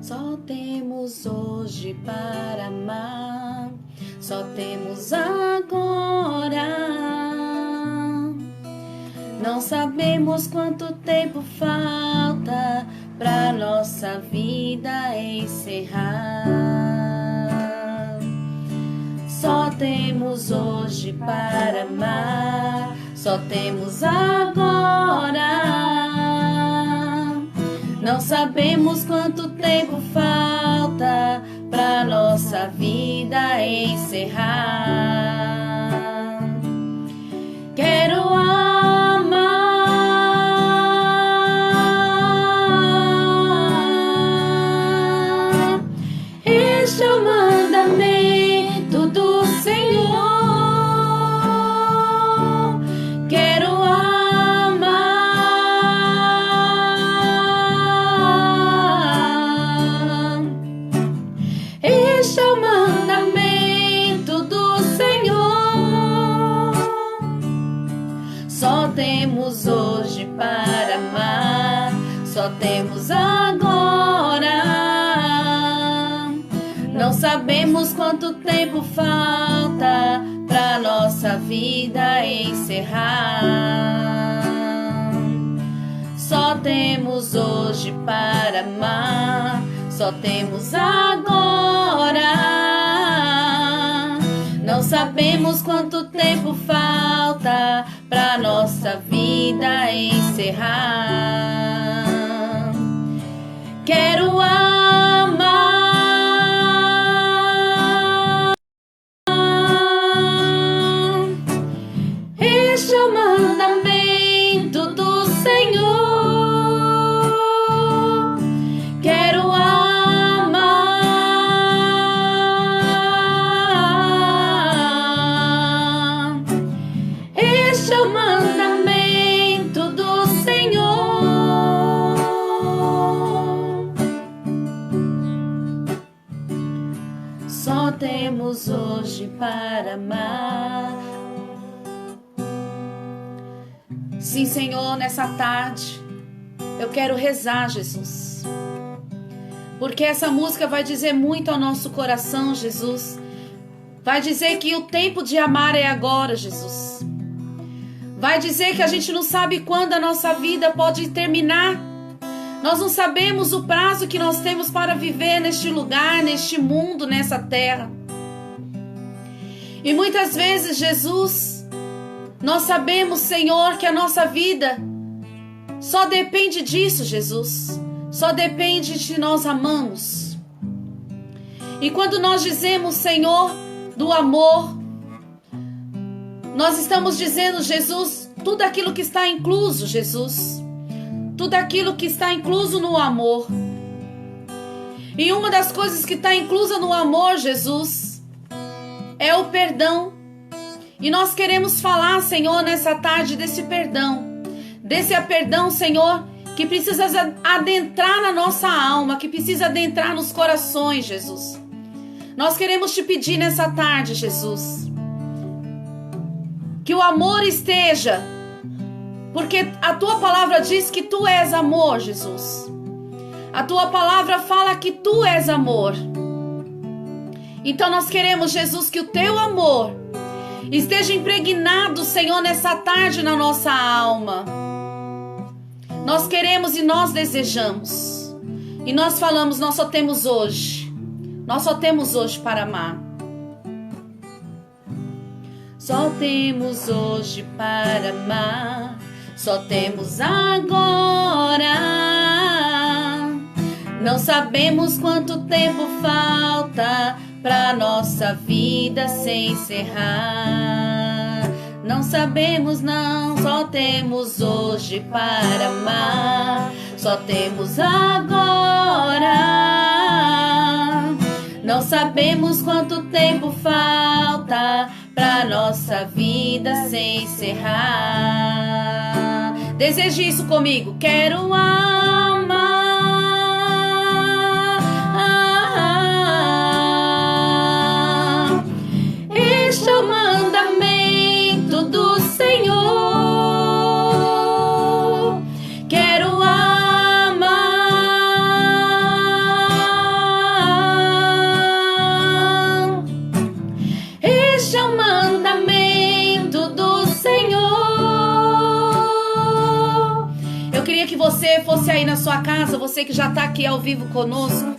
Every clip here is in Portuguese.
Só temos hoje para amar, só temos agora. Não sabemos quanto tempo falta pra nossa vida encerrar. Só temos hoje para amar, só temos agora. Não sabemos quanto tempo falta pra nossa vida encerrar. Quero amar. Este é o mandamento do Senhor. Quero amar. Este é o mandamento do Senhor. Só temos hoje para amar, só temos agora. Não sabemos quanto tempo falta pra nossa vida encerrar. Só temos hoje para amar, só temos agora. Não sabemos quanto tempo falta pra nossa vida encerrar. Quero amar. Este é o mandamento do Senhor. Quero amar. Este é o mandamento do Senhor. Só temos hoje para amar. Sim, Senhor, nessa tarde eu quero rezar, Jesus, porque essa música vai dizer muito ao nosso coração, Jesus. Vai dizer que o tempo de amar é agora, Jesus. Vai dizer que a gente não sabe quando a nossa vida pode terminar. Nós não sabemos o prazo que nós temos para viver neste lugar, neste mundo, nessa terra. E muitas vezes, Jesus, nós sabemos, Senhor, que a nossa vida só depende disso, Jesus. Só depende de nós amamos. E quando nós dizemos, Senhor, do amor, nós estamos dizendo, Jesus, tudo aquilo que está incluso, Jesus. Tudo aquilo que está incluso no amor. E uma das coisas que está inclusa no amor, Jesus, é o perdão. E nós queremos falar, Senhor, nessa tarde desse perdão. Desse perdão, Senhor, que precisa adentrar na nossa alma, que precisa adentrar nos corações, Jesus. Nós queremos te pedir nessa tarde, Jesus, que o amor esteja, porque a tua palavra diz que tu és amor, Jesus. A tua palavra fala que tu és amor. Então nós queremos, Jesus, que o teu amor esteja impregnado, Senhor, nessa tarde na nossa alma. Nós queremos e nós desejamos. E nós falamos, nós só temos hoje. Nós só temos hoje para amar. Só temos hoje para amar. Só temos agora. Não sabemos quanto tempo falta pra nossa vida se encerrar. Não sabemos não, só temos hoje para amar. Só temos agora. Não sabemos quanto tempo falta pra nossa vida se encerrar. Deseje isso comigo. Quero amar. Este é o mandamento do Senhor. Quero amar. você fosse aí na sua casa, você que já está aqui ao vivo conosco,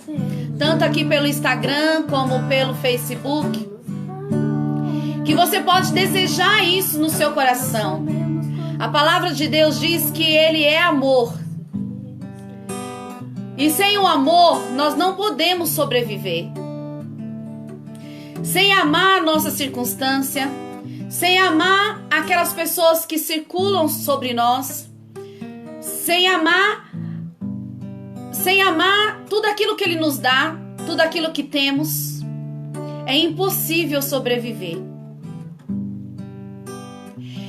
tanto aqui pelo Instagram como pelo Facebook, que você pode desejar isso no seu coração. A palavra de Deus diz que Ele é amor. E sem o amor, nós não podemos sobreviver. Sem amar a nossa circunstância, sem amar aquelas pessoas que circulam sobre nós, sem amar tudo aquilo que Ele nos dá, tudo aquilo que temos, é impossível sobreviver.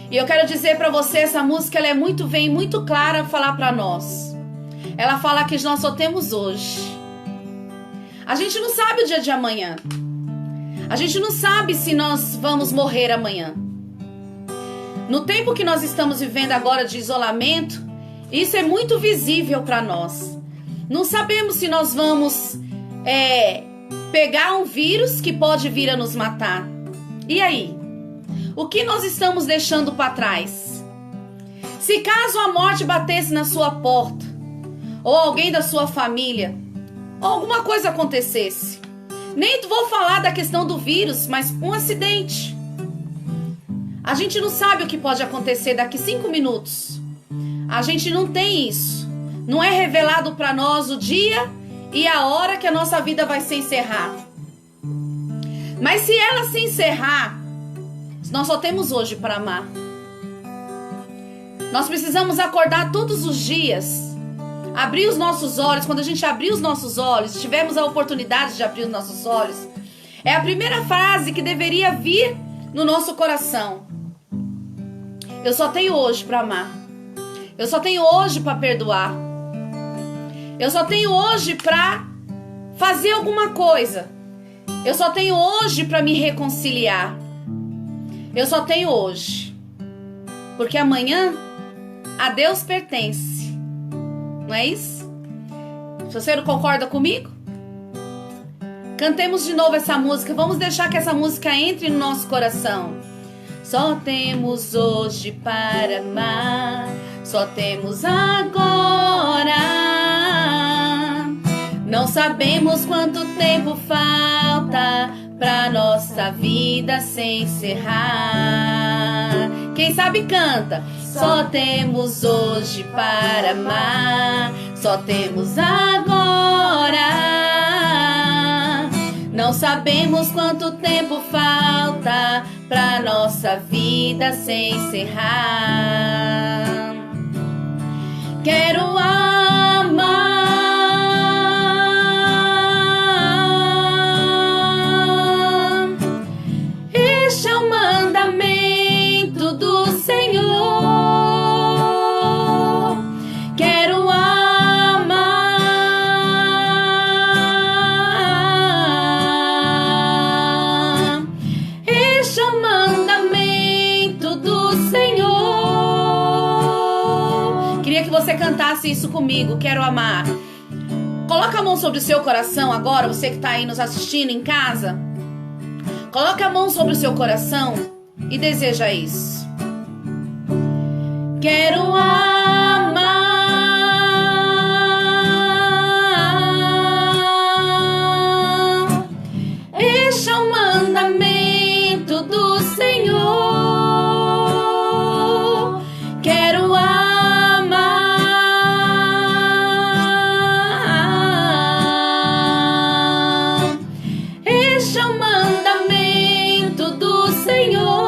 E eu quero dizer para você, essa música ela vem muito clara falar para nós. Ela fala que nós só temos hoje. A gente não sabe o dia de amanhã. A gente não sabe se nós vamos morrer amanhã. No tempo que nós estamos vivendo agora de isolamento, isso é muito visível para nós. Não sabemos se nós vamos pegar um vírus que pode vir a nos matar. E aí? O que nós estamos deixando para trás? Se caso a morte batesse na sua porta, ou alguém da sua família, ou alguma coisa acontecesse, nem vou falar da questão do vírus, mas um acidente. A gente não sabe o que pode acontecer daqui 5 minutos. A gente não tem isso. Não é revelado para nós o dia e a hora que a nossa vida vai se encerrar. Mas se ela se encerrar, nós só temos hoje para amar. Nós precisamos acordar todos os dias, abrir os nossos olhos. Quando a gente abrir os nossos olhos, tivermos a oportunidade de abrir os nossos olhos, é a primeira frase que deveria vir no nosso coração. Eu só tenho hoje para amar. Eu só tenho hoje para perdoar. Eu só tenho hoje para fazer alguma coisa. Eu só tenho hoje para me reconciliar. Eu só tenho hoje. Porque amanhã a Deus pertence. Não é isso? Você não concorda comigo? Cantemos de novo essa música. Vamos deixar que essa música entre no nosso coração. Só temos hoje para amar. Só temos agora. Não sabemos quanto tempo falta pra nossa vida se encerrar. Quem sabe canta. Só temos hoje para amar. Só temos agora. Não sabemos quanto tempo falta pra nossa vida se encerrar. Quero amar. Este é o mandamento do Senhor. Quero amar. Este é o mandamento do Senhor. Queria que você cantasse isso comigo. Quero amar. Coloca a mão sobre o seu coração agora, você que está aí nos assistindo em casa. Coloca a mão sobre o seu coração e deseja isso. Quero amar. Este é o mandamento do Senhor. Quero amar. Este é o mandamento do Senhor.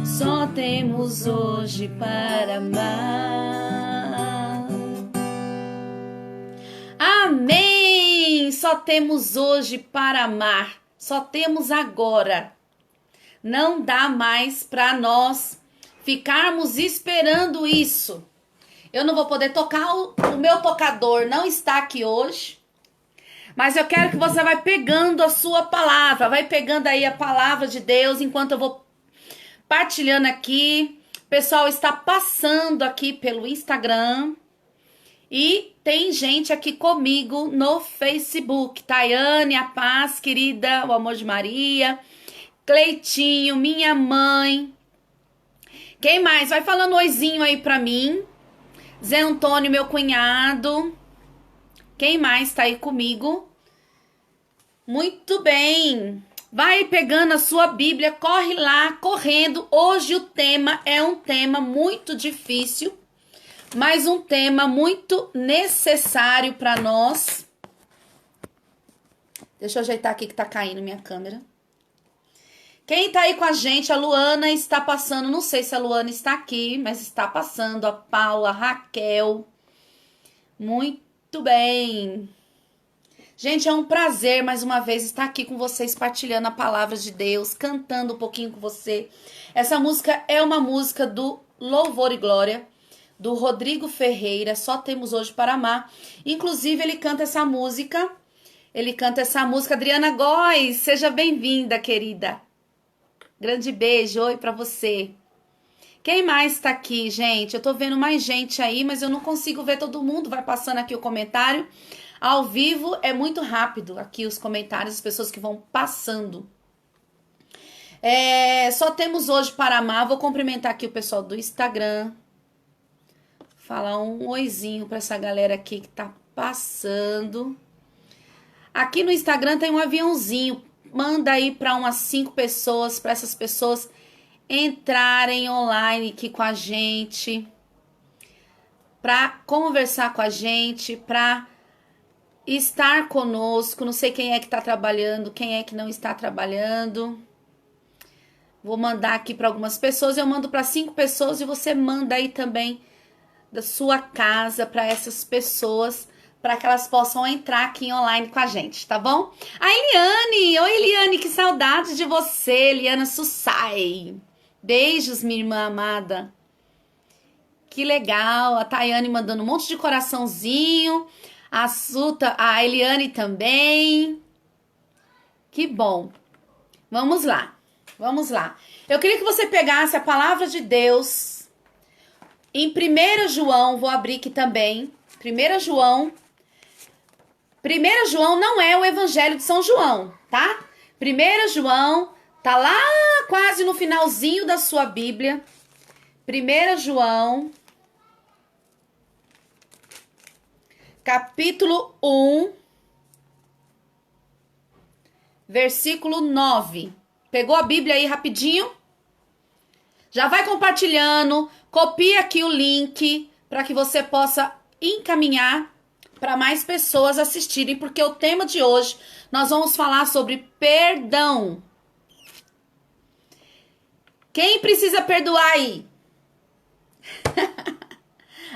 Só temos hoje para amar. Amém! Só temos hoje para amar. Só temos agora. Não dá mais para nós ficarmos esperando isso. Eu não vou poder tocar, o meu tocador não está aqui hoje. Mas eu quero que você vai pegando a sua palavra, vai pegando aí a palavra de Deus enquanto eu vou partilhando aqui. O pessoal está passando aqui pelo Instagram e tem gente aqui comigo no Facebook. Tayane, a paz, querida, o amor de Maria. Cleitinho, minha mãe. Quem mais? Vai falando oizinho aí pra mim. Zé Antônio, meu cunhado. Quem mais tá aí comigo? Muito bem. Vai pegando a sua Bíblia, corre lá, correndo. Hoje o tema é um tema muito difícil, mas um tema muito necessário para nós. Deixa eu ajeitar aqui que tá caindo minha câmera. Quem tá aí com a gente? A Luana está passando. Não sei se a Luana está aqui, mas está passando. A Paula, a Raquel. Muito bem. Gente, é um prazer mais uma vez estar aqui com vocês, partilhando a palavra de Deus, cantando um pouquinho com você. Essa música é uma música do Louvor e Glória, do Rodrigo Ferreira, Só Temos Hoje para Amar. Inclusive, ele canta essa música. Adriana Góes, seja bem-vinda, querida. Grande beijo, oi pra você. Quem mais tá aqui, gente? Eu tô vendo mais gente aí, mas eu não consigo ver todo mundo. Vai passando aqui o comentário. Ao vivo é muito rápido aqui os comentários, as pessoas que vão passando. Só temos hoje para amar. Vou cumprimentar aqui o pessoal do Instagram. Falar um oizinho para essa galera aqui que tá passando. Aqui no Instagram tem um aviãozinho. Manda aí para umas 5 pessoas, para essas pessoas entrarem online aqui com a gente, para conversar com a gente, para estar conosco. Não sei quem é que está trabalhando, quem é que não está trabalhando. Vou mandar aqui para algumas pessoas. Eu mando para 5 pessoas e você manda aí também da sua casa para essas pessoas, para que elas possam entrar aqui online com a gente, tá bom? A Eliane! Oi, Eliane, que saudade de você, Eliana Sussai. Beijos, minha irmã amada. Que legal. A Tayane mandando um monte de coraçãozinho. A Eliane também. Que bom. Vamos lá. Eu queria que você pegasse a palavra de Deus em 1 João. Vou abrir aqui também. 1 João não é o Evangelho de São João, tá? 1 João tá lá quase no finalzinho da sua Bíblia. 1 João, capítulo 1, versículo 9. Pegou a Bíblia aí rapidinho? Já vai compartilhando, copia aqui o link para que você possa encaminhar para mais pessoas assistirem, porque o tema de hoje nós vamos falar sobre perdão. Quem precisa perdoar aí?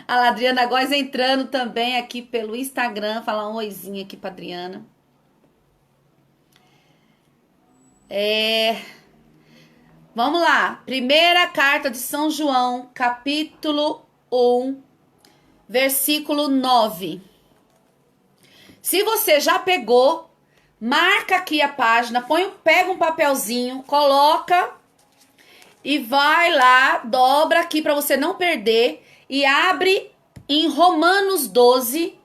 A Adriana Góes entrando também aqui pelo Instagram, falar um oizinho aqui pra Adriana. Vamos lá. Primeira carta de São João, capítulo 1, versículo 9. Se você já pegou, marca aqui a página, pega um papelzinho, coloca e vai lá, dobra aqui para você não perder e abre em Romanos 12,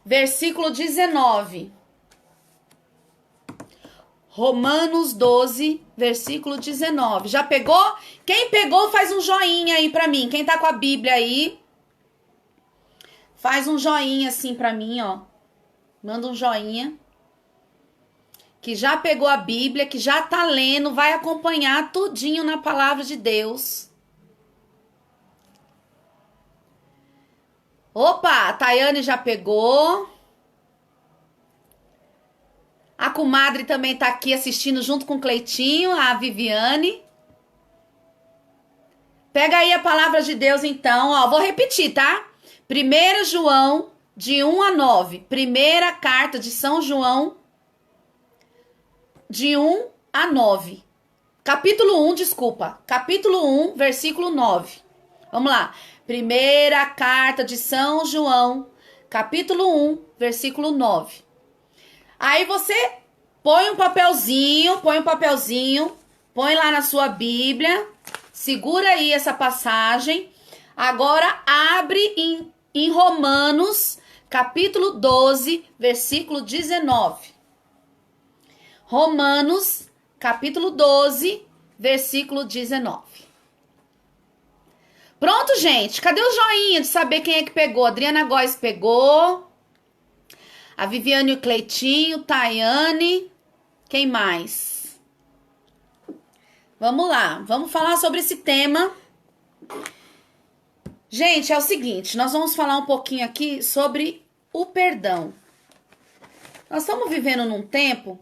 versículo 19. Romanos 12, versículo 19. Já pegou? Quem pegou faz um joinha aí pra mim. Quem tá com a Bíblia aí, faz um joinha assim pra mim, ó. Manda um joinha. Que já pegou a Bíblia, que já tá lendo, vai acompanhar tudinho na palavra de Deus. Opa, a Tayane já pegou. A comadre também tá aqui assistindo junto com o Cleitinho, a Viviane. Pega aí a palavra de Deus então, ó, vou repetir, tá? 1 João, de 1 a 9. Primeira carta de São João, de 1 a 9. Capítulo 1, versículo 9. Vamos lá. Primeira carta de São João, capítulo 1, versículo 9. Aí você põe um papelzinho, põe lá na sua Bíblia, segura aí essa passagem. Agora abre em Romanos, capítulo 12, versículo 19. Romanos, capítulo 12, versículo 19. Pronto, gente. Cadê o joinha de saber quem é que pegou? Adriana Góes pegou. A Viviane e o Cleitinho, Tayane. Quem mais? Vamos lá. Vamos falar sobre esse tema. Gente, é o seguinte. Nós vamos falar um pouquinho aqui sobre o perdão. Nós estamos vivendo num tempo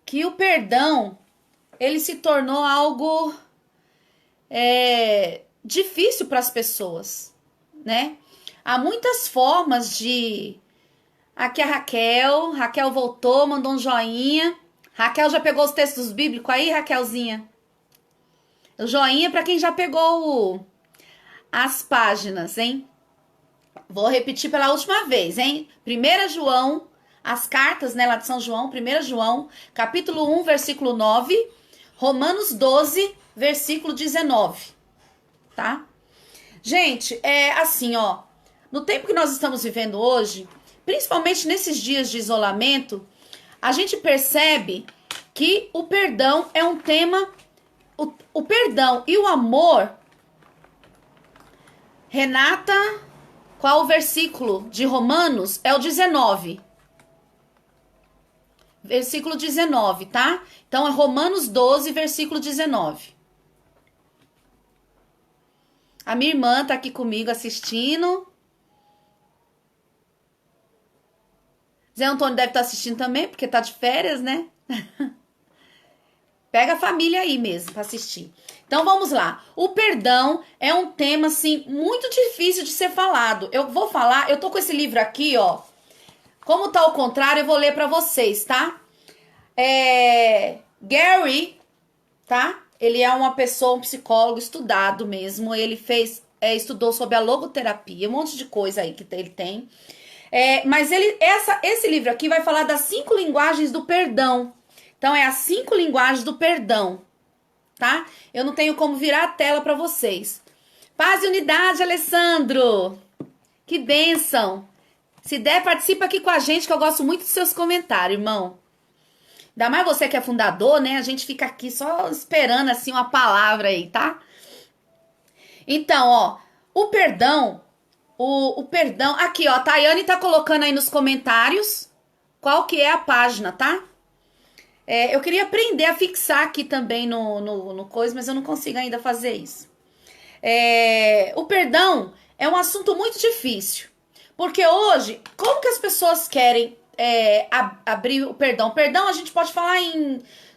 que o perdão, ele se tornou algo difícil para as pessoas, né? Há muitas formas de... Aqui a Raquel voltou, mandou um joinha. Raquel já pegou os textos bíblicos aí, Raquelzinha? O joinha para quem já pegou as páginas, hein? Vou repetir pela última vez, hein? 1 João, as cartas, né, lá de São João, 1 João, capítulo 1, versículo 9, Romanos 12, versículo 19. Tá? Gente, é assim, ó. No tempo que nós estamos vivendo hoje, principalmente nesses dias de isolamento, a gente percebe que o perdão é um tema... O perdão e o amor... Renata, qual o versículo de Romanos? É o 19. Versículo 19, tá? Então é Romanos 12, versículo 19. A minha irmã tá aqui comigo assistindo. Zé Antônio deve estar assistindo também, porque tá de férias, né? Pega a família aí mesmo para assistir. Então vamos lá. O perdão é um tema, assim, muito difícil de ser falado. Eu vou falar, eu tô com esse livro aqui, ó. Como tá ao contrário, eu vou ler para vocês, tá? Gary, tá? Ele é uma pessoa, um psicólogo estudado mesmo. Ele estudou sobre a logoterapia, um monte de coisa aí que ele tem. Mas esse livro aqui vai falar das 5 linguagens do perdão. Então, é as 5 linguagens do perdão, tá? Eu não tenho como virar a tela para vocês. Paz e unidade, Alessandro! Que bênção! Se der, participa aqui com a gente, que eu gosto muito dos seus comentários, irmão. Ainda mais você que é fundador, né? A gente fica aqui só esperando, assim, uma palavra aí, tá? Então, ó, o perdão, o perdão... Aqui, ó, a Tayane tá colocando aí nos comentários qual que é a página, tá? Eu queria aprender a fixar aqui também no coisa, mas eu não consigo ainda fazer isso. O perdão é um assunto muito difícil. Porque hoje, como que as pessoas querem abrir o perdão? Perdão a gente pode falar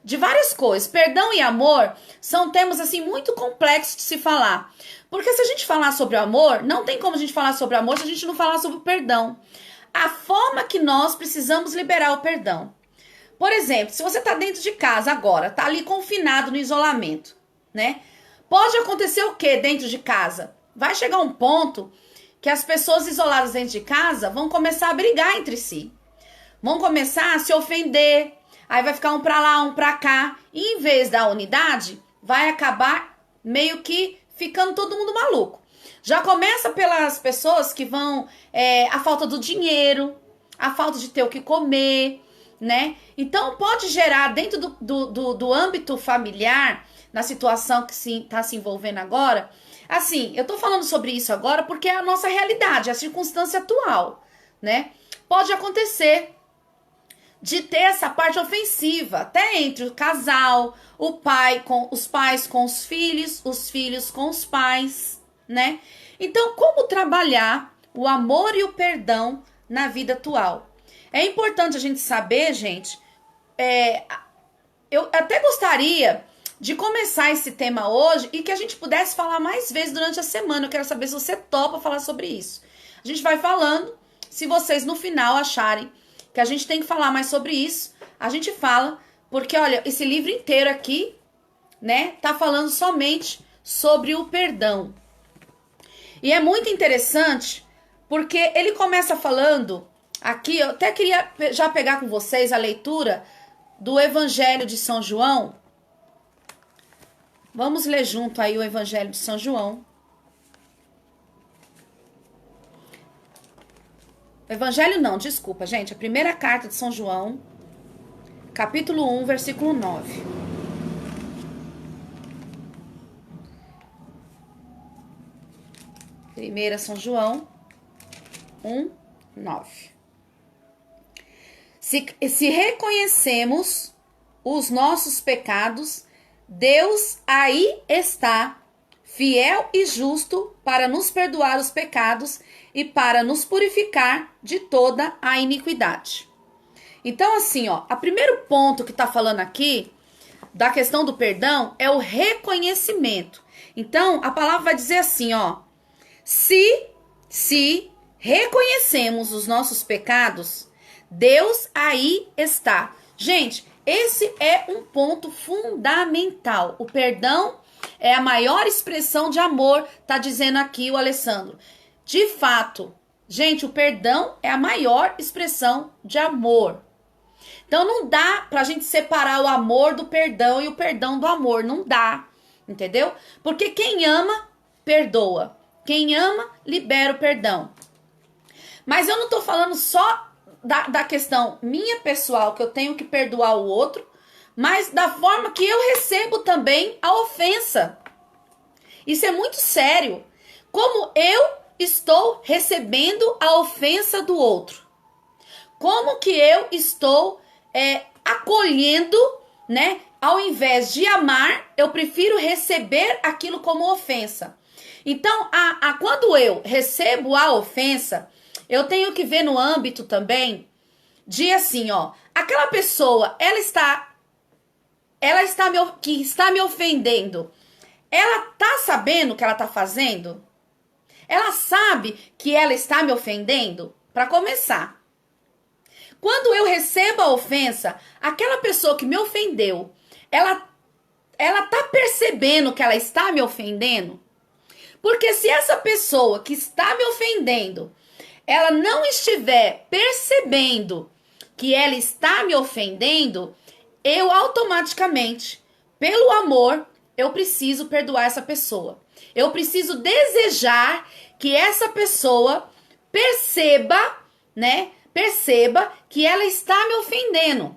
de várias coisas. Perdão e amor são temas assim muito complexos de se falar. Porque se a gente falar sobre o amor, não tem como a gente falar sobre o amor se a gente não falar sobre o perdão. A forma que nós precisamos liberar o perdão. Por exemplo, se você tá dentro de casa agora, tá ali confinado no isolamento, né? Pode acontecer o quê dentro de casa? Vai chegar um ponto que as pessoas isoladas dentro de casa vão começar a brigar entre si. Vão começar a se ofender. Aí vai ficar um pra lá, um pra cá. E em vez da unidade, vai acabar meio que ficando todo mundo maluco. Já começa pelas pessoas que vão... a falta do dinheiro, a falta de ter o que comer, né? Então pode gerar dentro do âmbito familiar, na situação que está se envolvendo agora. Assim, eu tô falando sobre isso agora porque é a nossa realidade, a circunstância atual, né? Pode acontecer de ter essa parte ofensiva, até entre o casal, os pais com os filhos com os pais, né? Então, como trabalhar o amor e o perdão na vida atual? É importante a gente saber, gente, eu até gostaria de começar esse tema hoje e que a gente pudesse falar mais vezes durante a semana. Eu quero saber se você topa falar sobre isso. A gente vai falando, se vocês no final acharem que a gente tem que falar mais sobre isso, a gente fala, porque olha, esse livro inteiro aqui, né, tá falando somente sobre o perdão. E é muito interessante, porque ele começa falando, aqui eu até queria já pegar com vocês a leitura do Evangelho de São João. Vamos ler junto aí o Evangelho de São João. Evangelho não, desculpa, gente. A primeira carta de São João, capítulo 1, versículo 9. 1 São João 1:9. Se reconhecemos os nossos pecados, Deus aí está, fiel e justo, para nos perdoar os pecados e para nos purificar de toda a iniquidade. Então, assim, ó, o primeiro ponto que tá falando aqui, da questão do perdão, é o reconhecimento. Então, a palavra vai dizer assim, ó, se reconhecemos os nossos pecados, Deus aí está. Gente, esse é um ponto fundamental. O perdão é a maior expressão de amor, tá dizendo aqui o Alessandro. De fato, gente, o perdão é a maior expressão de amor. Então não dá pra gente separar o amor do perdão e o perdão do amor, não dá, entendeu? Porque quem ama, perdoa. Quem ama, libera o perdão. Mas eu não tô falando só da questão minha pessoal, que eu tenho que perdoar o outro, mas da forma que eu recebo também a ofensa. Isso é muito sério. Como eu estou recebendo a ofensa do outro? Como que eu estou acolhendo, né? Ao invés de amar, eu prefiro receber aquilo como ofensa. Então, quando eu recebo a ofensa, eu tenho que ver no âmbito também de assim, ó, aquela pessoa, que está me ofendendo, ela tá sabendo o que ela tá fazendo? Ela sabe que ela está me ofendendo? Para começar. Quando eu recebo a ofensa, aquela pessoa que me ofendeu, ela tá percebendo que ela está me ofendendo? Porque se essa pessoa que está me ofendendo, ela não estiver percebendo que ela está me ofendendo, eu automaticamente, pelo amor, eu preciso perdoar essa pessoa. Eu preciso desejar que essa pessoa perceba, né? Perceba que ela está me ofendendo.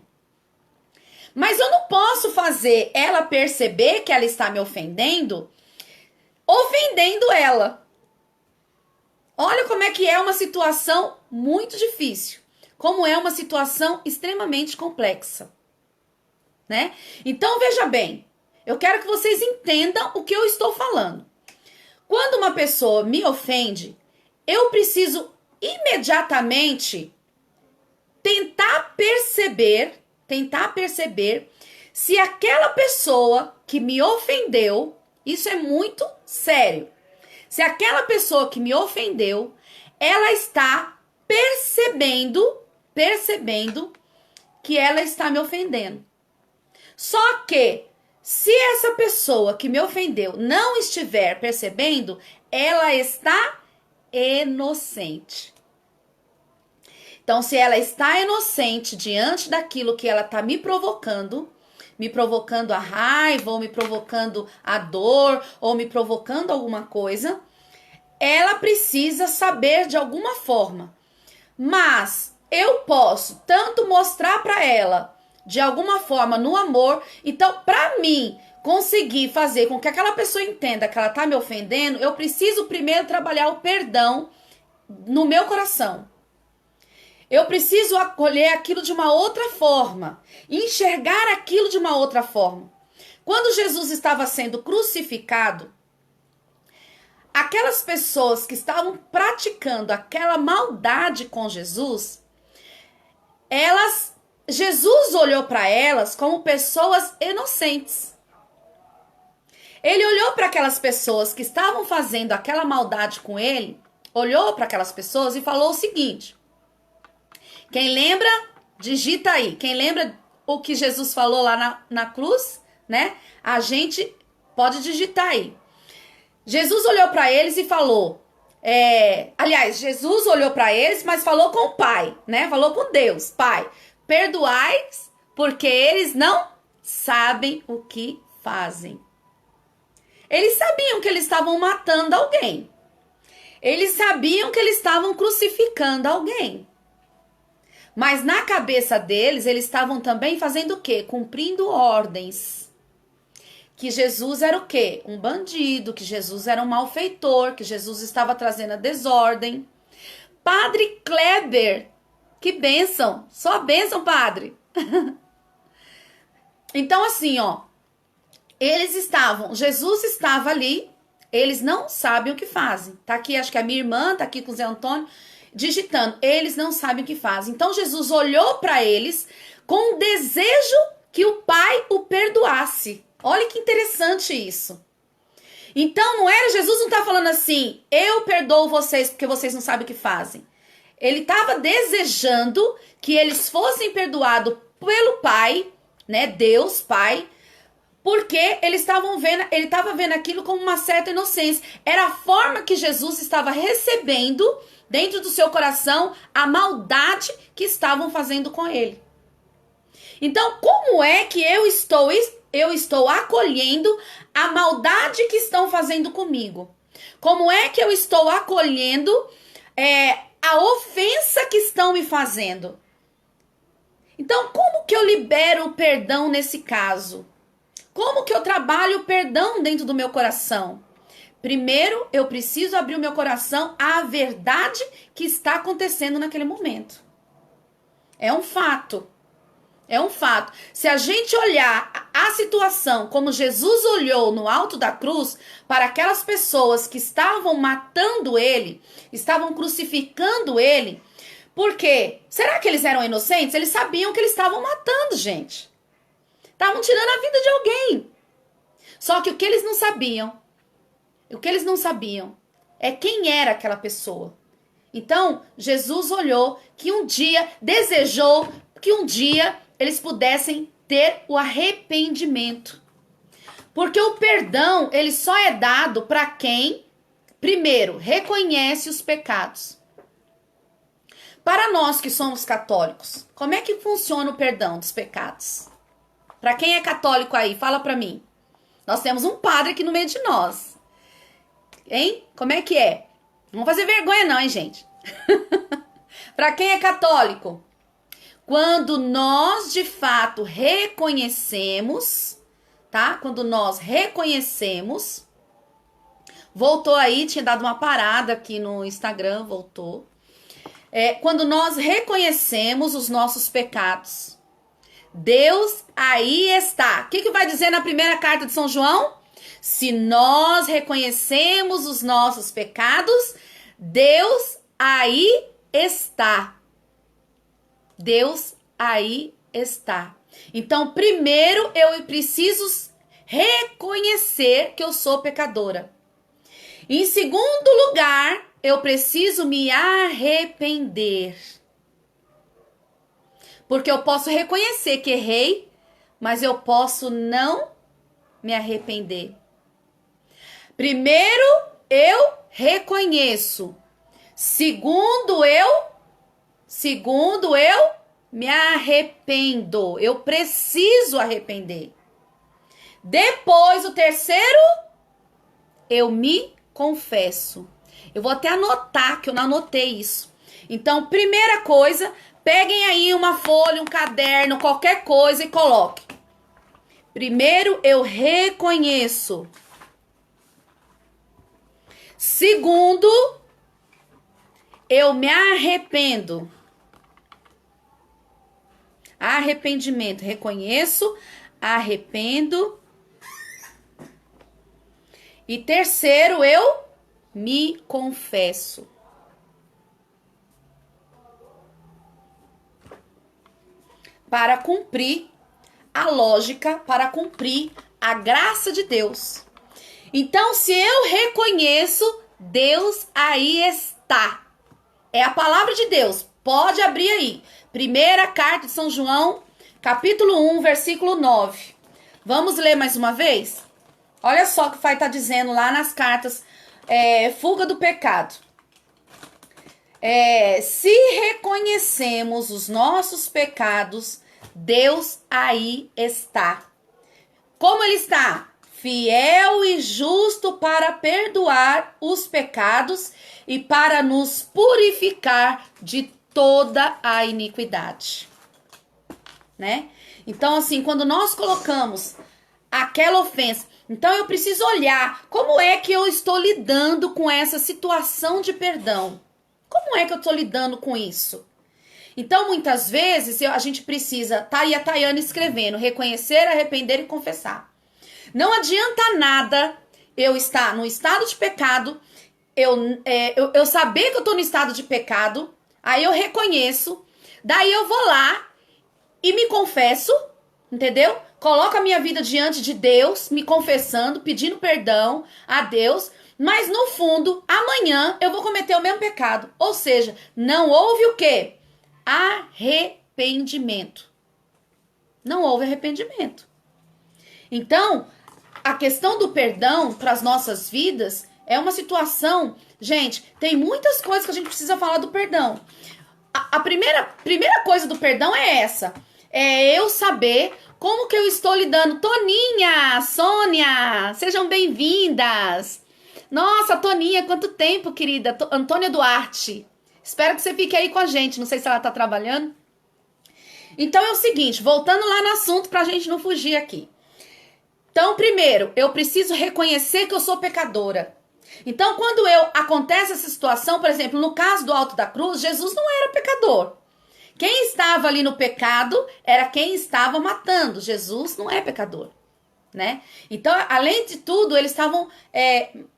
Mas eu não posso fazer ela perceber que ela está me ofendendo ela. Olha como é que é uma situação muito difícil. Como é uma situação extremamente complexa, né? Então, veja bem, eu quero que vocês entendam o que eu estou falando. Quando uma pessoa me ofende, eu preciso imediatamente tentar perceber se aquela pessoa que me ofendeu, isso é muito sério. Se aquela pessoa que me ofendeu, ela está percebendo que ela está me ofendendo. Só que, se essa pessoa que me ofendeu não estiver percebendo, ela está inocente. Então, se ela está inocente diante daquilo que ela está me provocando a raiva, ou me provocando a dor, ou me provocando alguma coisa, ela precisa saber de alguma forma. Mas eu posso tanto mostrar para ela de alguma forma no amor. Então, para mim conseguir fazer com que aquela pessoa entenda que ela tá me ofendendo, eu preciso primeiro trabalhar o perdão no meu coração. Eu preciso acolher aquilo de uma outra forma, enxergar aquilo de uma outra forma. Quando Jesus estava sendo crucificado, aquelas pessoas que estavam praticando aquela maldade com Jesus, Jesus olhou para elas como pessoas inocentes. Ele olhou para aquelas pessoas que estavam fazendo aquela maldade com ele, olhou para aquelas pessoas e falou o seguinte: quem lembra, digita aí. Quem lembra o que Jesus falou lá na cruz, né? A gente pode digitar aí. Jesus olhou para eles e falou, aliás, Jesus olhou para eles, mas falou com o Pai, né? Falou com Deus, Pai, perdoai-os, porque eles não sabem o que fazem. Eles sabiam que eles estavam matando alguém. Eles sabiam que eles estavam crucificando alguém. Mas na cabeça deles, eles estavam também fazendo o quê? Cumprindo ordens. que Jesus era o quê? Um bandido, que Jesus era um malfeitor, que Jesus estava trazendo a desordem. Padre Kleber, que bênção, só bênção, padre. Então assim, ó, Jesus estava ali, eles não sabem o que fazem. Tá aqui, acho que a minha irmã tá aqui com o Zé Antônio, digitando, eles não sabem o que fazem. Então Jesus olhou para eles com o desejo que o Pai o perdoasse. Olha que interessante isso. Então não era, Jesus não tá falando assim, eu perdoo vocês porque vocês não sabem o que fazem. Ele estava desejando que eles fossem perdoados pelo Pai, né, Deus, Pai, porque ele estava vendo aquilo como uma certa inocência. Era a forma que Jesus estava recebendo dentro do seu coração a maldade que estavam fazendo com ele. Então, como é que eu estou acolhendo a maldade que estão fazendo comigo? Como é que eu estou acolhendo a ofensa que estão me fazendo? Então, como que eu libero o perdão nesse caso? Como que eu trabalho o perdão dentro do meu coração? Primeiro, eu preciso abrir o meu coração à verdade que está acontecendo naquele momento. É um fato. É um fato. Se a gente olhar a situação como Jesus olhou no alto da cruz para aquelas pessoas que estavam matando ele, estavam crucificando ele, por quê? Será que eles eram inocentes? Eles sabiam que eles estavam matando gente. Estavam tirando a vida de alguém. Só que o que eles não sabiam é quem era aquela pessoa. Então, Jesus olhou que desejou que um dia eles pudessem ter o arrependimento. Porque o perdão, ele só é dado para quem, primeiro, reconhece os pecados. Para nós que somos católicos, como é que funciona o perdão dos pecados? Para quem é católico aí, fala para mim. Nós temos um padre aqui no meio de nós. Hein? Como é que é? Não vamos fazer vergonha não, hein, gente? Para quem é católico, quando nós de fato reconhecemos, tá? Quando nós reconhecemos, voltou aí, tinha dado uma parada aqui no Instagram, voltou. Quando nós reconhecemos os nossos pecados, Deus aí está. O que vai dizer na primeira carta de São João? Se nós reconhecemos os nossos pecados, Deus aí está. Deus aí está. Então, primeiro eu preciso reconhecer que eu sou pecadora. Em segundo lugar, eu preciso me arrepender. Porque eu posso reconhecer que errei, mas eu posso não me arrepender. Primeiro, eu reconheço. Segundo, eu me arrependo. Eu preciso arrepender. Depois, o terceiro, eu me confesso. Eu vou até anotar, que eu não anotei isso. Então, primeira coisa, peguem aí uma folha, um caderno, qualquer coisa e coloquem. Primeiro, eu reconheço. Segundo, eu me arrependo. Arrependimento. Reconheço, arrependo. E terceiro, eu me confesso. Para cumprir a lógica, para cumprir a graça de Deus. Então, se eu reconheço, Deus aí está. É a palavra de Deus. Pode abrir aí. Primeira carta de São João, capítulo 1, versículo 9. Vamos ler mais uma vez? Olha só o que vai estar dizendo lá nas cartas, fuga do pecado. Se reconhecemos os nossos pecados, Deus aí está. Como ele está? Fiel e justo para perdoar os pecados e para nos purificar de toda a iniquidade. Né? Então, assim, quando nós colocamos aquela ofensa. Então eu preciso olhar como é que eu estou lidando com essa situação de perdão. Como é que eu estou lidando com isso? Então, muitas vezes, a gente precisa, tá aí a Tayane escrevendo, reconhecer, arrepender e confessar. Não adianta nada eu estar no estado de pecado, eu saber que eu estou no estado de pecado, aí eu reconheço, daí eu vou lá e me confesso, entendeu? Coloco a minha vida diante de Deus, me confessando, pedindo perdão a Deus, mas no fundo, amanhã eu vou cometer o mesmo pecado. Ou seja, não houve o quê? Arrependimento. Não houve arrependimento. Então, a questão do perdão para as nossas vidas é uma situação... Gente, tem muitas coisas que a gente precisa falar do perdão. A primeira coisa do perdão é essa. É eu saber como que eu estou lidando. Toninha, Sônia, sejam bem-vindas. Nossa, Toninha, quanto tempo, querida. Antônia Duarte. Espero que você fique aí com a gente. Não sei se ela tá trabalhando. Então é o seguinte, voltando lá no assunto pra gente não fugir aqui. Então, primeiro, eu preciso reconhecer que eu sou pecadora. Então, quando acontece essa situação, por exemplo, no caso do alto da cruz, Jesus não era pecador. Quem estava ali no pecado era quem estava matando. Jesus não é pecador, né? Então, além de tudo, eles estavam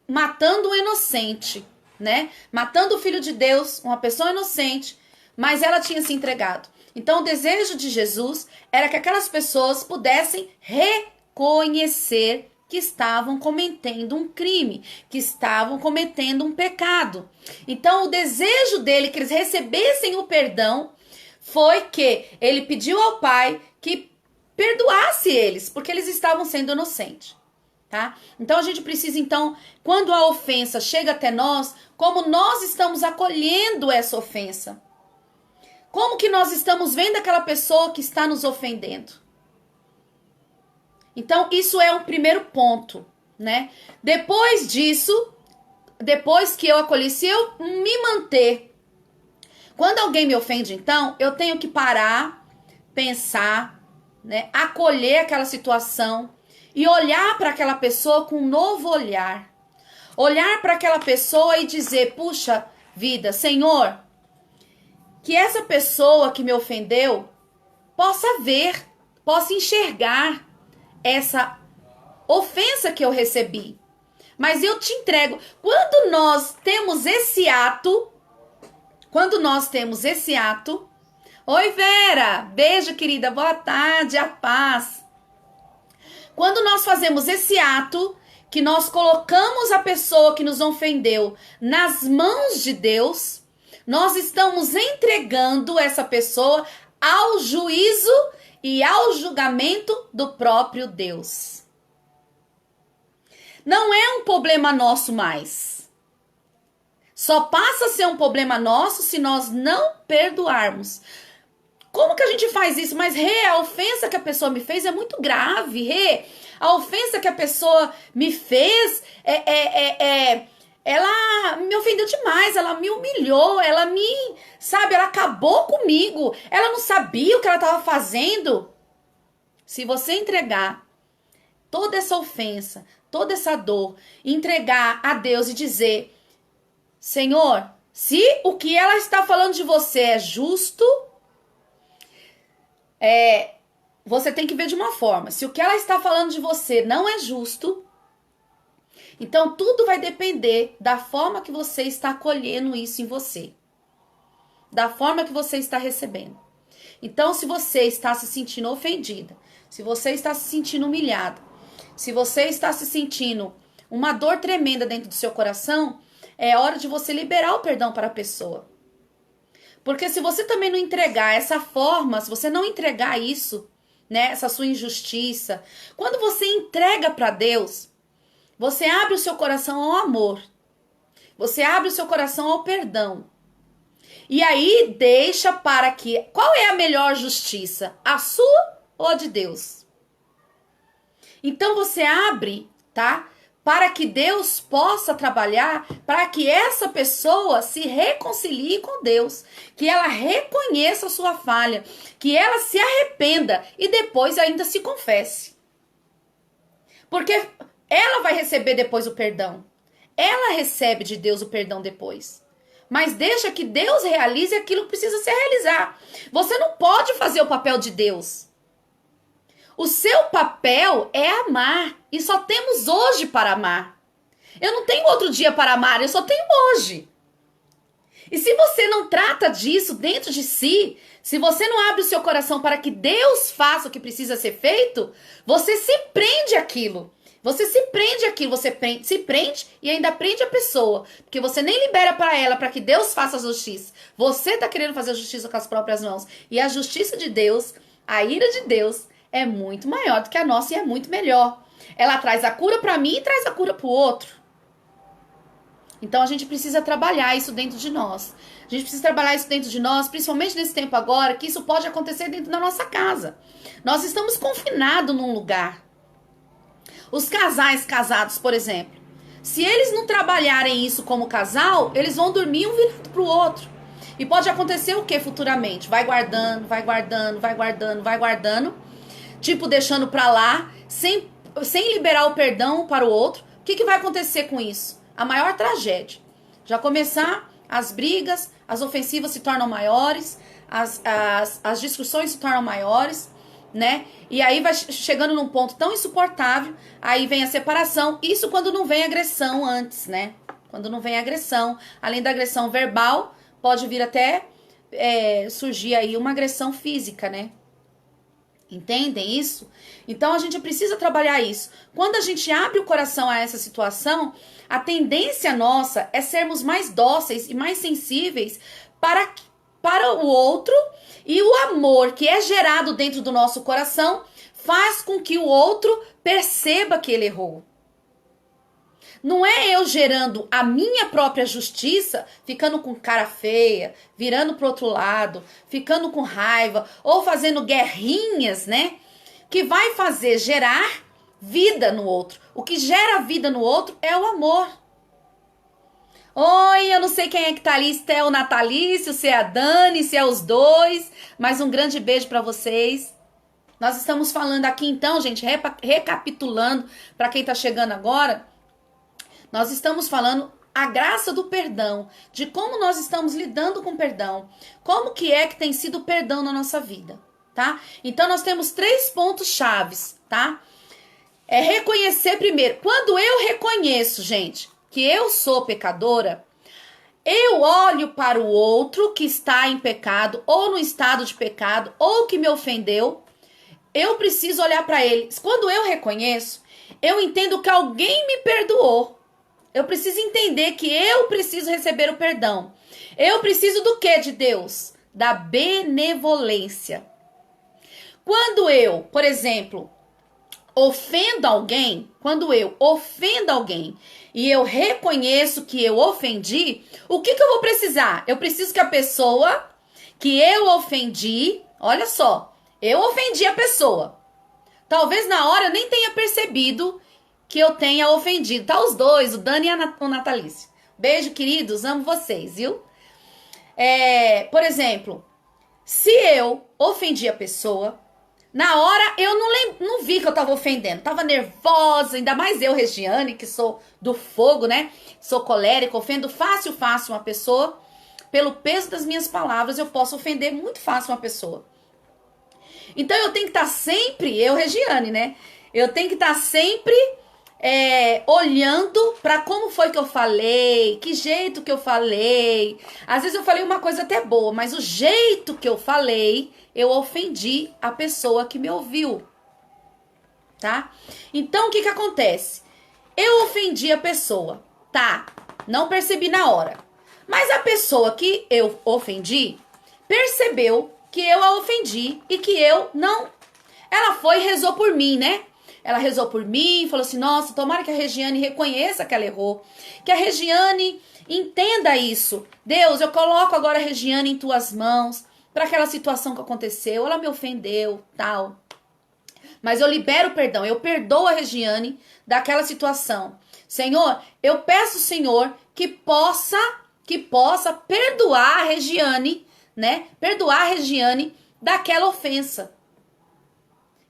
matando um inocente, né? Matando o Filho de Deus, uma pessoa inocente, mas ela tinha se entregado. Então, o desejo de Jesus era que aquelas pessoas pudessem reconhecer que estavam cometendo um crime, que estavam cometendo um pecado. Então, o desejo dele que eles recebessem o perdão foi que ele pediu ao Pai que perdoasse eles, porque eles estavam sendo inocentes, tá? Então, a gente precisa, quando a ofensa chega até nós, como nós estamos acolhendo essa ofensa? Como que nós estamos vendo aquela pessoa que está nos ofendendo? Então, isso é um primeiro ponto, né? Depois disso, depois que eu acolhi, se eu me manter... Quando alguém me ofende, então, eu tenho que parar, pensar, né? Acolher aquela situação e olhar para aquela pessoa com um novo olhar. Olhar para aquela pessoa e dizer, puxa vida, Senhor, que essa pessoa que me ofendeu possa ver, possa enxergar essa ofensa que eu recebi. Mas eu te entrego. Quando nós temos esse ato... Oi, Vera! Beijo, querida. Boa tarde, a paz. Quando nós fazemos esse ato, que nós colocamos a pessoa que nos ofendeu nas mãos de Deus, nós estamos entregando essa pessoa ao juízo e ao julgamento do próprio Deus. Não é um problema nosso mais. Só passa a ser um problema nosso se nós não perdoarmos. Como que a gente faz isso? Mas, a ofensa que a pessoa me fez é muito grave. A ofensa que a pessoa me fez ela me ofendeu demais, ela me humilhou, ela acabou comigo. Ela não sabia o que ela estava fazendo. Se você entregar toda essa ofensa, toda essa dor, entregar a Deus e dizer... Senhor, se o que ela está falando de você é justo, você tem que ver de uma forma. Se o que ela está falando de você não é justo, então tudo vai depender da forma que você está acolhendo isso em você. Da forma que você está recebendo. Então, se você está se sentindo ofendida, se você está se sentindo humilhada, se você está se sentindo uma dor tremenda dentro do seu coração... É hora de você liberar o perdão para a pessoa. Porque se você também não entregar essa forma, se você não entregar isso, né, essa sua injustiça, quando você entrega para Deus, você abre o seu coração ao amor. Você abre o seu coração ao perdão. E aí deixa para que... Qual é a melhor justiça? A sua ou a de Deus? Então você abre, tá? Para que Deus possa trabalhar, para que essa pessoa se reconcilie com Deus, que ela reconheça a sua falha, que ela se arrependa e depois ainda se confesse. Porque ela vai receber depois o perdão. Ela recebe de Deus o perdão depois. Mas deixa que Deus realize aquilo que precisa se realizar. Você não pode fazer o papel de Deus. O seu papel é amar. E só temos hoje para amar. Eu não tenho outro dia para amar, eu só tenho hoje. E se você não trata disso dentro de si, se você não abre o seu coração para que Deus faça o que precisa ser feito, você se prende àquilo. Você se prende àquilo, se prende e ainda prende a pessoa. Porque você nem libera para ela, para que Deus faça a justiça. Você está querendo fazer a justiça com as próprias mãos. E a justiça de Deus, a ira de Deus, é muito maior do que a nossa e é muito melhor. Ela traz a cura para mim e traz a cura para o outro. Então a gente precisa trabalhar isso dentro de nós. A gente precisa trabalhar isso dentro de nós, principalmente nesse tempo agora, que isso pode acontecer dentro da nossa casa. Nós estamos confinados num lugar. Os casais casados, por exemplo, se eles não trabalharem isso como casal, eles vão dormir um virado pro outro. E pode acontecer o que futuramente? Vai guardando, vai guardando, vai guardando, vai guardando. Tipo, deixando pra lá, sem liberar o perdão para o outro. O que vai acontecer com isso? A maior tragédia. Já começar as brigas, as ofensivas se tornam maiores, as discussões se tornam maiores, né? E aí vai chegando num ponto tão insuportável, aí vem a separação. Isso quando não vem agressão antes, né? Quando não vem agressão. Além da agressão verbal, pode vir até surgir aí uma agressão física, né? Entendem isso? Então a gente precisa trabalhar isso. Quando a gente abre o coração a essa situação, a tendência nossa é sermos mais dóceis e mais sensíveis para o outro, e o amor que é gerado dentro do nosso coração faz com que o outro perceba que ele errou. Não é eu gerando a minha própria justiça, ficando com cara feia, virando pro outro lado, ficando com raiva, ou fazendo guerrinhas, né? Que vai fazer gerar vida no outro. O que gera vida no outro é o amor. Oi, eu não sei quem é que tá ali, se é o Natalício, se é a Dani, se é os dois, mas um grande beijo pra vocês. Nós estamos falando aqui então, gente, recapitulando para quem tá chegando agora. Nós estamos falando a graça do perdão, de como nós estamos lidando com o perdão, como que é que tem sido o perdão na nossa vida, tá? Então nós temos 3 pontos chaves, tá? É reconhecer primeiro. Quando eu reconheço, gente, que eu sou pecadora, eu olho para o outro que está em pecado, ou no estado de pecado, ou que me ofendeu, eu preciso olhar para ele. Quando eu reconheço, eu entendo que alguém me perdoou. Eu preciso entender que eu preciso receber o perdão. Eu preciso do que de Deus? Da benevolência. Quando eu, por exemplo, ofendo alguém, e eu reconheço que eu ofendi, o que eu vou precisar? Eu preciso que a pessoa que eu ofendi, olha só, eu ofendi a pessoa. Talvez na hora eu nem tenha percebido que eu tenha ofendido. Tá os dois, o Dani e o Natalício. Beijo, queridos, amo vocês, viu? Por exemplo, se eu ofendi a pessoa, na hora eu não vi que eu tava ofendendo. Tava nervosa, ainda mais eu, Regiane, que sou do fogo, né? Sou colérica, ofendo fácil uma pessoa. Pelo peso das minhas palavras, eu posso ofender muito fácil uma pessoa. Então eu tenho que estar sempre, eu, Regiane, né? Eu tenho que estar sempre olhando para como foi que eu falei, que jeito que eu falei. Às vezes eu falei uma coisa até boa, mas o jeito que eu falei, eu ofendi a pessoa que me ouviu, tá? Então o que acontece? Eu ofendi a pessoa, tá? Não percebi na hora, mas a pessoa que eu ofendi percebeu que eu a ofendi e que eu não. Ela foi e rezou por mim, né? Ela rezou por mim, falou assim, nossa, tomara que a Regiane reconheça que ela errou. Que a Regiane entenda isso. Deus, eu coloco agora a Regiane em tuas mãos para aquela situação que aconteceu. Ela me ofendeu, tal. Mas eu libero o perdão, eu perdoo a Regiane daquela situação. Senhor, eu peço, Senhor, que possa perdoar a Regiane, né? Perdoar a Regiane daquela ofensa.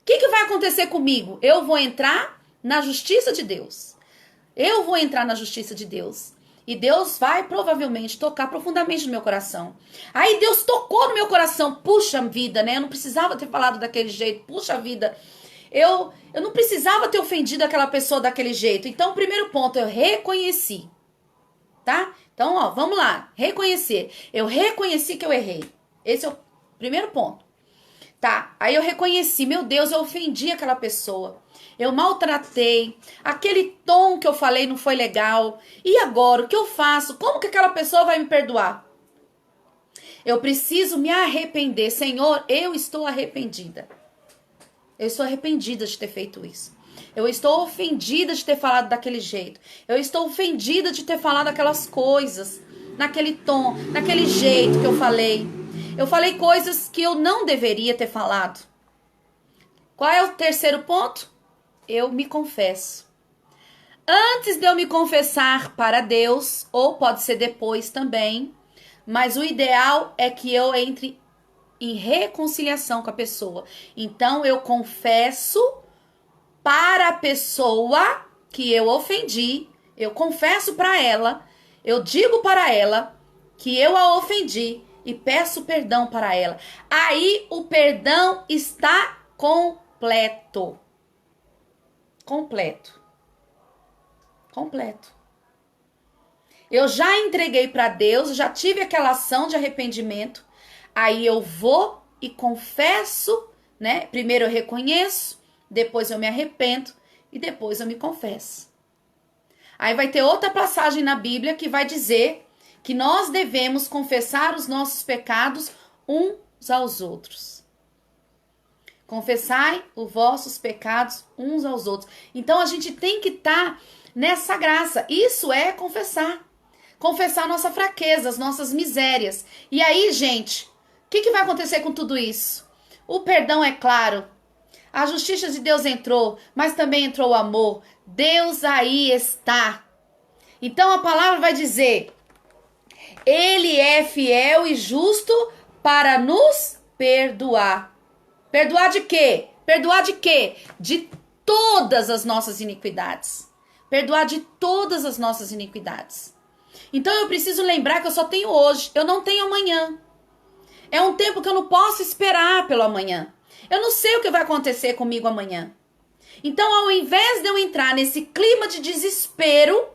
O que vai acontecer comigo? Eu vou entrar na justiça de Deus. Eu vou entrar na justiça de Deus. E Deus vai provavelmente tocar profundamente no meu coração. Aí Deus tocou no meu coração. Puxa vida, né? Eu não precisava ter falado daquele jeito. Puxa vida. Eu não precisava ter ofendido aquela pessoa daquele jeito. Então, o primeiro ponto, eu reconheci. Tá? Então, ó, vamos lá. Reconhecer. Eu reconheci que eu errei. Esse é o primeiro ponto. Tá? Aí eu reconheci. Meu Deus, eu ofendi aquela pessoa. Eu maltratei, aquele tom que eu falei não foi legal. E agora, o que eu faço? Como que aquela pessoa vai me perdoar? Eu preciso me arrepender. Senhor, eu estou arrependida. Eu estou arrependida de ter feito isso. Eu estou ofendida de ter falado daquele jeito. Eu estou ofendida de ter falado aquelas coisas, naquele tom, naquele jeito que eu falei. Eu falei coisas que eu não deveria ter falado. Qual é o terceiro ponto? Eu me confesso. Antes de eu me confessar para Deus, ou pode ser depois também, mas o ideal é que eu entre em reconciliação com a pessoa. Então eu confesso para a pessoa que eu ofendi, eu confesso para ela, eu digo para ela que eu a ofendi e peço perdão para ela. Aí o perdão está completo. Completo. Eu já entreguei para Deus, já tive aquela ação de arrependimento. Aí eu vou e confesso, né? Primeiro eu reconheço, depois eu me arrependo e depois eu me confesso. Aí vai ter outra passagem na Bíblia que vai dizer que nós devemos confessar os nossos pecados uns aos outros. Confessai os vossos pecados uns aos outros. Então a gente tem que estar nessa graça. Isso é confessar. Confessar a nossa fraqueza, as nossas misérias. E aí, gente, o que vai acontecer com tudo isso? O perdão é claro. A justiça de Deus entrou, mas também entrou o amor. Deus aí está. Então a palavra vai dizer: Ele é fiel e justo para nos perdoar. Perdoar de quê? Perdoar de quê? De todas as nossas iniquidades. Perdoar de todas as nossas iniquidades. Então eu preciso lembrar que eu só tenho hoje, eu não tenho amanhã. É um tempo que eu não posso esperar pelo amanhã. Eu não sei o que vai acontecer comigo amanhã. Então, ao invés de eu entrar nesse clima de desespero,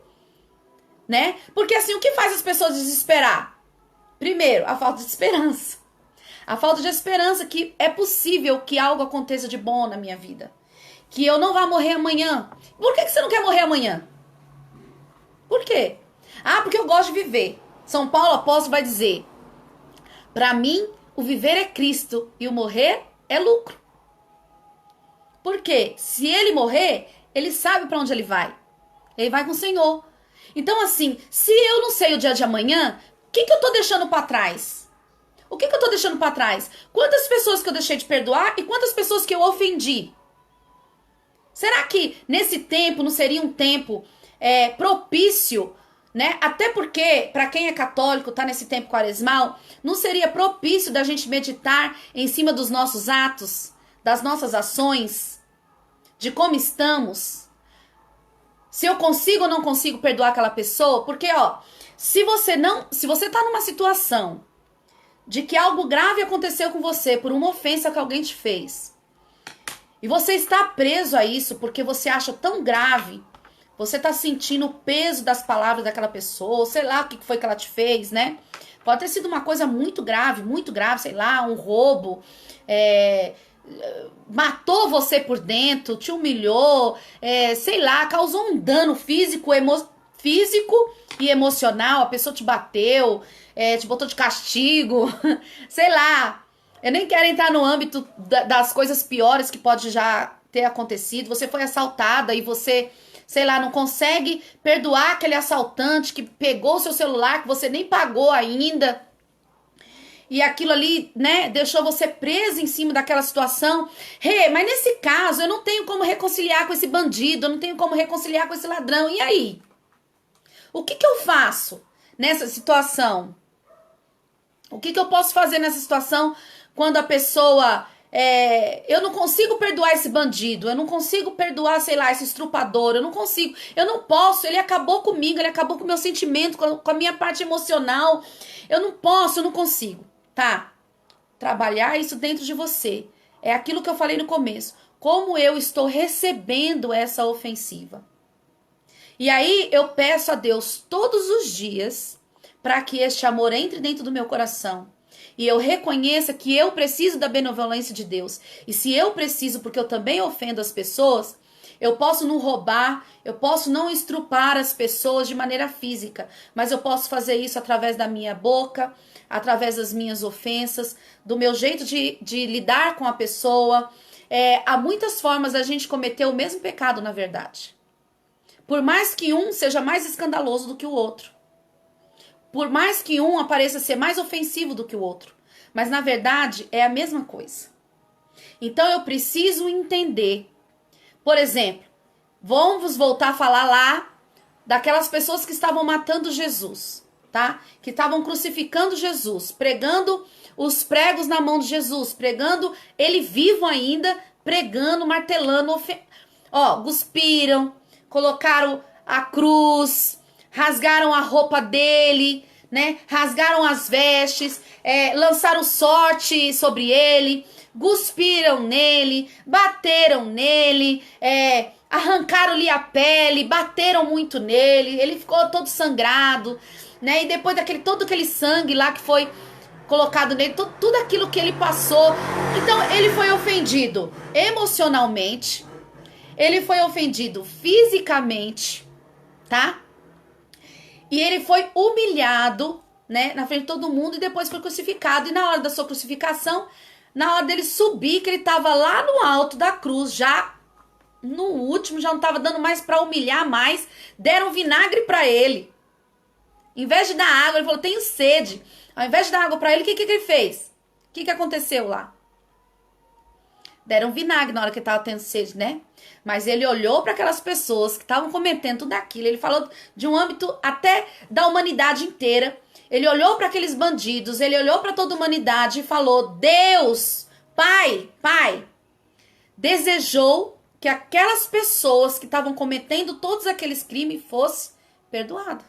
né? Porque assim, o que faz as pessoas desesperar? Primeiro, a falta de esperança. A falta de esperança que é possível que algo aconteça de bom na minha vida. Que eu não vá morrer amanhã. Por que você não quer morrer amanhã? Por quê? Ah, porque eu gosto de viver. São Paulo apóstolo vai dizer: para mim, o viver é Cristo e o morrer é lucro. Por quê? Se ele morrer, ele sabe para onde ele vai. Ele vai com o Senhor. Então assim, se eu não sei o dia de amanhã, o que eu tô deixando para trás? O que eu tô deixando para trás? Quantas pessoas que eu deixei de perdoar e quantas pessoas que eu ofendi? Será que nesse tempo não seria um tempo propício, né? Até porque, para quem é católico, tá nesse tempo quaresmal, não seria propício da gente meditar em cima dos nossos atos, das nossas ações, de como estamos? Se eu consigo ou não consigo perdoar aquela pessoa? Porque, ó, se você tá numa situação de que algo grave aconteceu com você por uma ofensa que alguém te fez, e você está preso a isso porque você acha tão grave, você está sentindo o peso das palavras daquela pessoa, sei lá o que foi que ela te fez, né? Pode ter sido uma coisa muito grave, sei lá, um roubo, matou você por dentro, te humilhou, sei lá, causou um dano físico e emocional, a pessoa te bateu, te botou de castigo, sei lá. Eu nem quero entrar no âmbito das coisas piores que pode já ter acontecido. Você foi assaltada e você, sei lá, não consegue perdoar aquele assaltante que pegou o seu celular, que você nem pagou ainda. E aquilo ali, né, deixou você preso em cima daquela situação. Mas nesse caso, eu não tenho como reconciliar com esse bandido, eu não tenho como reconciliar com esse ladrão. E aí? O que eu faço nessa situação? O que eu posso fazer nessa situação quando a pessoa Eu não consigo perdoar esse bandido, eu não consigo perdoar, sei lá, esse estrupador, eu não consigo, eu não posso, ele acabou comigo, ele acabou com o meu sentimento, com a minha parte emocional, eu não posso, eu não consigo, tá? Trabalhar isso dentro de você, é aquilo que eu falei no começo, como eu estou recebendo essa ofensiva. E aí eu peço a Deus todos os dias para que este amor entre dentro do meu coração. E eu reconheça que eu preciso da benevolência de Deus. E se eu preciso, porque eu também ofendo as pessoas, eu posso não roubar, eu posso não estrupar as pessoas de maneira física, mas eu posso fazer isso através da minha boca, através das minhas ofensas, do meu jeito de lidar com a pessoa. Há muitas formas da gente cometer o mesmo pecado, na verdade. Por mais que um seja mais escandaloso do que o outro. Por mais que um apareça ser mais ofensivo do que o outro. Mas, na verdade, é a mesma coisa. Então, eu preciso entender. Por exemplo, vamos voltar a falar lá daquelas pessoas que estavam matando Jesus, tá? Que estavam crucificando Jesus, pregando os pregos na mão de Jesus, pregando ele vivo ainda, pregando, martelando, cuspiram, colocaram a cruz, rasgaram a roupa dele, né? Rasgaram as vestes, lançaram sorte sobre ele, cuspiram nele, bateram nele, arrancaram-lhe a pele, bateram muito nele, ele ficou todo sangrado, né? E depois todo aquele sangue lá que foi colocado nele, tudo aquilo que ele passou. Então ele foi ofendido emocionalmente, ele foi ofendido fisicamente, tá? E ele foi humilhado, né, na frente de todo mundo e depois foi crucificado. E na hora da sua crucificação, na hora dele subir, que ele estava lá no alto da cruz, já no último, já não estava dando mais para humilhar mais, deram vinagre para ele. Em vez de dar água, ele falou, tenho sede. Ao invés de dar água para ele, o que ele fez? O que aconteceu lá? Deram vinagre na hora que ele estava tendo sede, né? Mas ele olhou para aquelas pessoas que estavam cometendo tudo aquilo. Ele falou de um âmbito até da humanidade inteira. Ele olhou para aqueles bandidos, ele olhou para toda a humanidade e falou, Deus, Pai, desejou que aquelas pessoas que estavam cometendo todos aqueles crimes fossem perdoadas.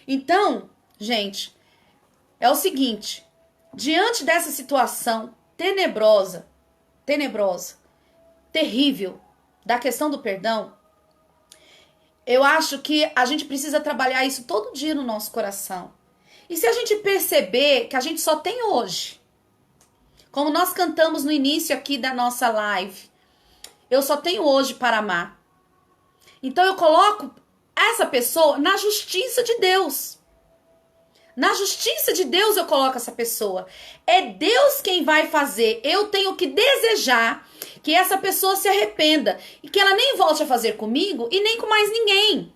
Então, gente, é o seguinte, diante dessa situação tenebrosa, terrível, da questão do perdão, eu acho que a gente precisa trabalhar isso todo dia no nosso coração. E se a gente perceber que a gente só tem hoje, como nós cantamos no início aqui da nossa live, eu só tenho hoje para amar. Então eu coloco essa pessoa na justiça de Deus. Na justiça de Deus eu coloco essa pessoa. É Deus quem vai fazer. Eu tenho que desejar que essa pessoa se arrependa e que ela nem volte a fazer comigo e nem com mais ninguém.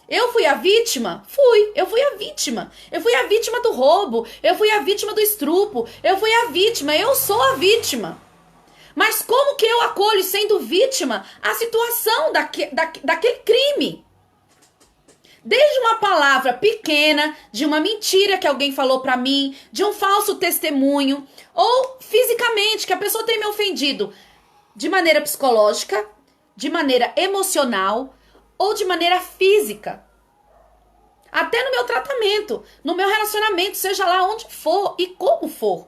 Eu fui a vítima? Fui. Eu fui a vítima. Eu fui a vítima do roubo. Eu fui a vítima do estupro. Eu fui a vítima. Eu sou a vítima. Mas como que eu acolho, sendo vítima, a situação daquele crime? Desde uma palavra pequena, de uma mentira que alguém falou pra mim, de um falso testemunho, ou fisicamente, que a pessoa tem me ofendido de maneira psicológica, de maneira emocional, ou de maneira física. Até no meu tratamento, no meu relacionamento, seja lá onde for e como for.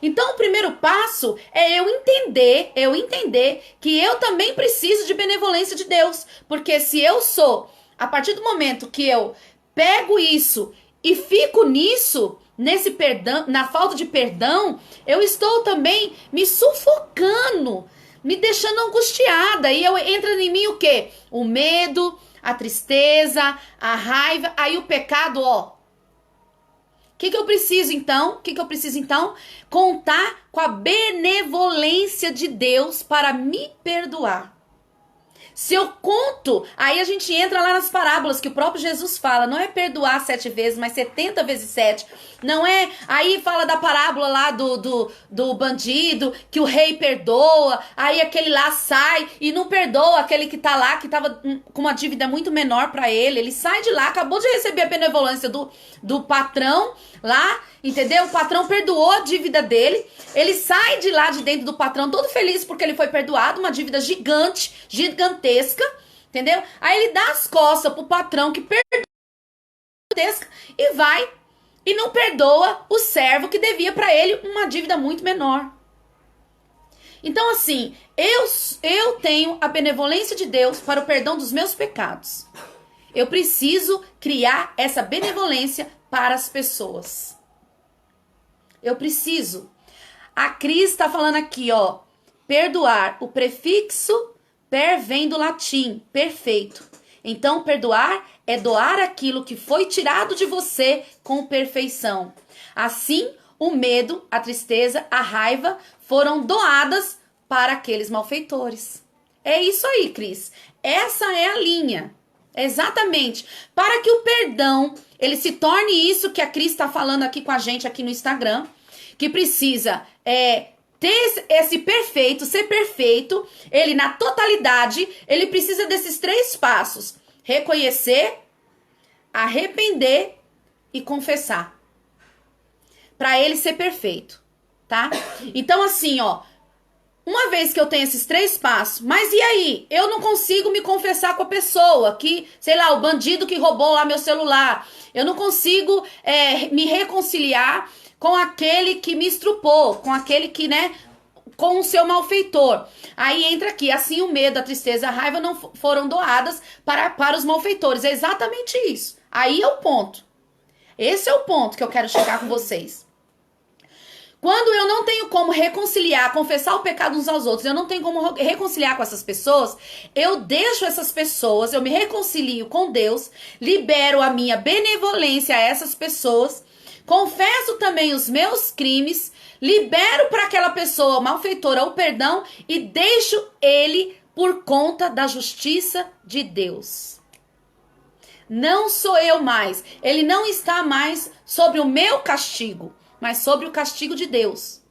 Então, o primeiro passo é eu entender que eu também preciso de benevolência de Deus. Porque se eu sou... A partir do momento que eu pego isso e fico nisso, nesse perdão, na falta de perdão, eu estou também me sufocando, me deixando angustiada. E entra em mim o quê? O medo, a tristeza, a raiva, aí o pecado, ó. O que eu preciso então? Contar com a benevolência de Deus para me perdoar. Se eu conto, aí a gente entra lá nas parábolas que o próprio Jesus fala, não é perdoar 7 vezes, mas 70 vezes 7. Não é, aí fala da parábola lá do bandido, que o rei perdoa, aí aquele lá sai e não perdoa aquele que tá lá, que tava com uma dívida muito menor pra ele. Ele sai de lá, acabou de receber a benevolência do patrão lá, entendeu? O patrão perdoou a dívida dele, ele sai de lá de dentro do patrão todo feliz porque ele foi perdoado, uma dívida gigantesca, entendeu? Aí ele dá as costas pro patrão que perdoou e vai e não perdoa o servo que devia pra ele uma dívida muito menor. Então assim, eu tenho a benevolência de Deus para o perdão dos meus pecados. Eu preciso criar essa benevolência para as pessoas. Eu preciso. A Cris está falando aqui, ó. Perdoar. O prefixo per vem do latim. Perfeito. Então, perdoar é doar aquilo que foi tirado de você com perfeição. Assim, o medo, a tristeza, a raiva foram doadas para aqueles malfeitores. É isso aí, Cris. Essa é a linha. Exatamente. Para que o perdão, ele se torne isso que a Cris está falando aqui com a gente aqui no Instagram, que precisa ter esse perfeito, ser perfeito, ele na totalidade, ele precisa desses 3 passos: reconhecer, arrepender e confessar. Para ele ser perfeito, tá? Então assim, ó, uma vez que eu tenho esses 3 passos, mas e aí? Eu não consigo me confessar com a pessoa que, sei lá, o bandido que roubou lá meu celular. Eu não consigo me reconciliar com aquele que me estrupou, com aquele que, né, com o seu malfeitor. Aí entra aqui, assim o medo, a tristeza, a raiva não foram doadas para os malfeitores. É exatamente isso. Aí é o ponto. Esse é o ponto que eu quero chegar com vocês. Quando eu não tenho como reconciliar, confessar o pecado uns aos outros, eu não tenho como reconciliar com essas pessoas, eu deixo essas pessoas, eu me reconcilio com Deus, libero a minha benevolência a essas pessoas, confesso também os meus crimes, libero para aquela pessoa malfeitora o perdão e deixo ele por conta da justiça de Deus. Não sou eu mais, ele não está mais sobre o meu castigo, mas sobre o castigo de Deus.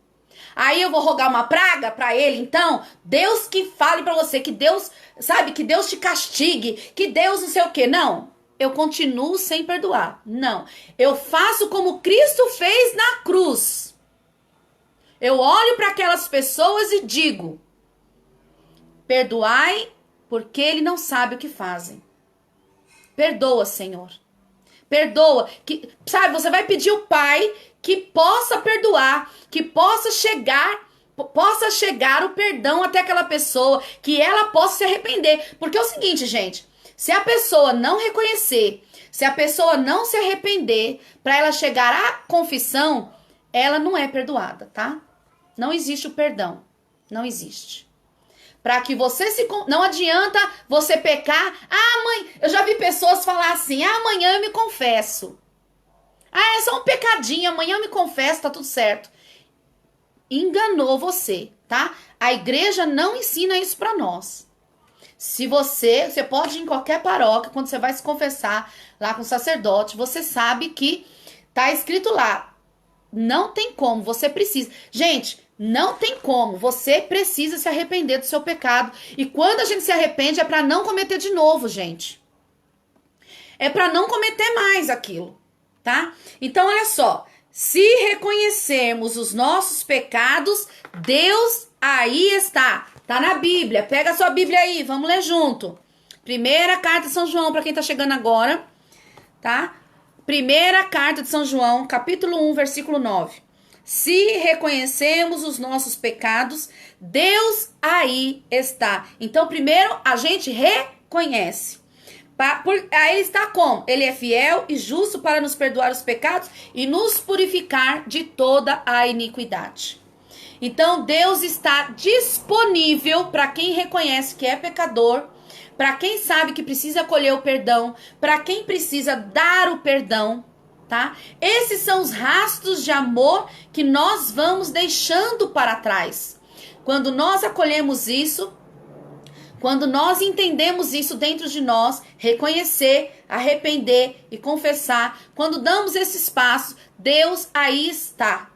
Aí eu vou rogar uma praga pra ele, então? Deus que fale pra você, que Deus, sabe, que Deus te castigue, que Deus não sei o quê. Não, eu continuo sem perdoar. Não, eu faço como Cristo fez na cruz. Eu olho para aquelas pessoas e digo: perdoai, porque ele não sabe o que fazem. Perdoa, Senhor. Perdoa, que, sabe, você vai pedir o Pai que possa perdoar, que possa chegar o perdão até aquela pessoa, que ela possa se arrepender. Porque é o seguinte, gente, se a pessoa não reconhecer, se a pessoa não se arrepender, para ela chegar à confissão, ela não é perdoada, tá? Não existe o perdão, não existe. Para que você não adianta você pecar. Ah, mãe, eu já vi pessoas falar assim: ah, amanhã eu me confesso. Ah, é só um pecadinho, amanhã eu me confesso, tá tudo certo. Enganou você, tá? A igreja não ensina isso para nós. Se você pode ir em qualquer paróquia, quando você vai se confessar lá com o sacerdote, você sabe que tá escrito lá: não tem como, você precisa. Gente, não tem como, você precisa se arrepender do seu pecado. E quando a gente se arrepende é para não cometer de novo, gente. É para não cometer mais aquilo, tá? Então, olha só, se reconhecermos os nossos pecados, Deus aí está. Tá na Bíblia, pega a sua Bíblia aí, vamos ler junto. Primeira carta de São João, para quem tá chegando agora, tá? Primeira carta de São João, capítulo 1, versículo 9. Se reconhecemos os nossos pecados, Deus aí está. Então, primeiro, a gente reconhece. Aí ele está como? Ele é fiel e justo para nos perdoar os pecados e nos purificar de toda a iniquidade. Então, Deus está disponível para quem reconhece que é pecador, para quem sabe que precisa acolher o perdão, para quem precisa dar o perdão. Tá? Esses são os rastros de amor que nós vamos deixando para trás. Quando nós acolhemos isso, Quando nós entendemos isso dentro de nós, reconhecer, arrepender e confessar, quando damos esse espaço, Deus aí está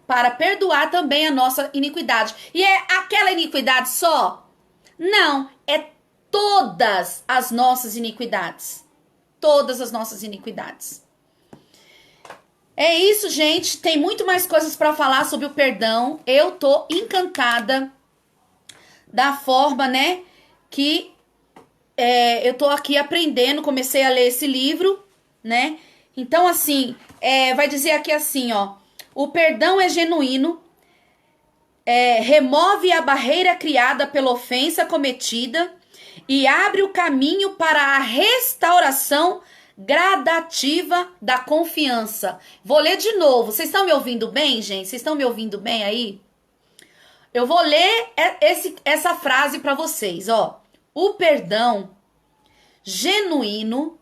para perdoar também a nossa iniquidade. E é aquela iniquidade só? Não, é todas as nossas iniquidades. Todas as nossas iniquidades. É isso, gente. Tem muito mais coisas para falar sobre o perdão. Eu tô encantada da forma, né, que eu tô aqui aprendendo. Comecei a ler esse livro, né? Então, assim, vai dizer aqui assim, ó. O perdão é genuíno, remove a barreira criada pela ofensa cometida e abre o caminho para a restauração gradativa da confiança. Vou ler de novo. Vocês estão me ouvindo bem, gente? Vocês estão me ouvindo bem aí? Eu vou ler essa frase para vocês, ó. O perdão genuíno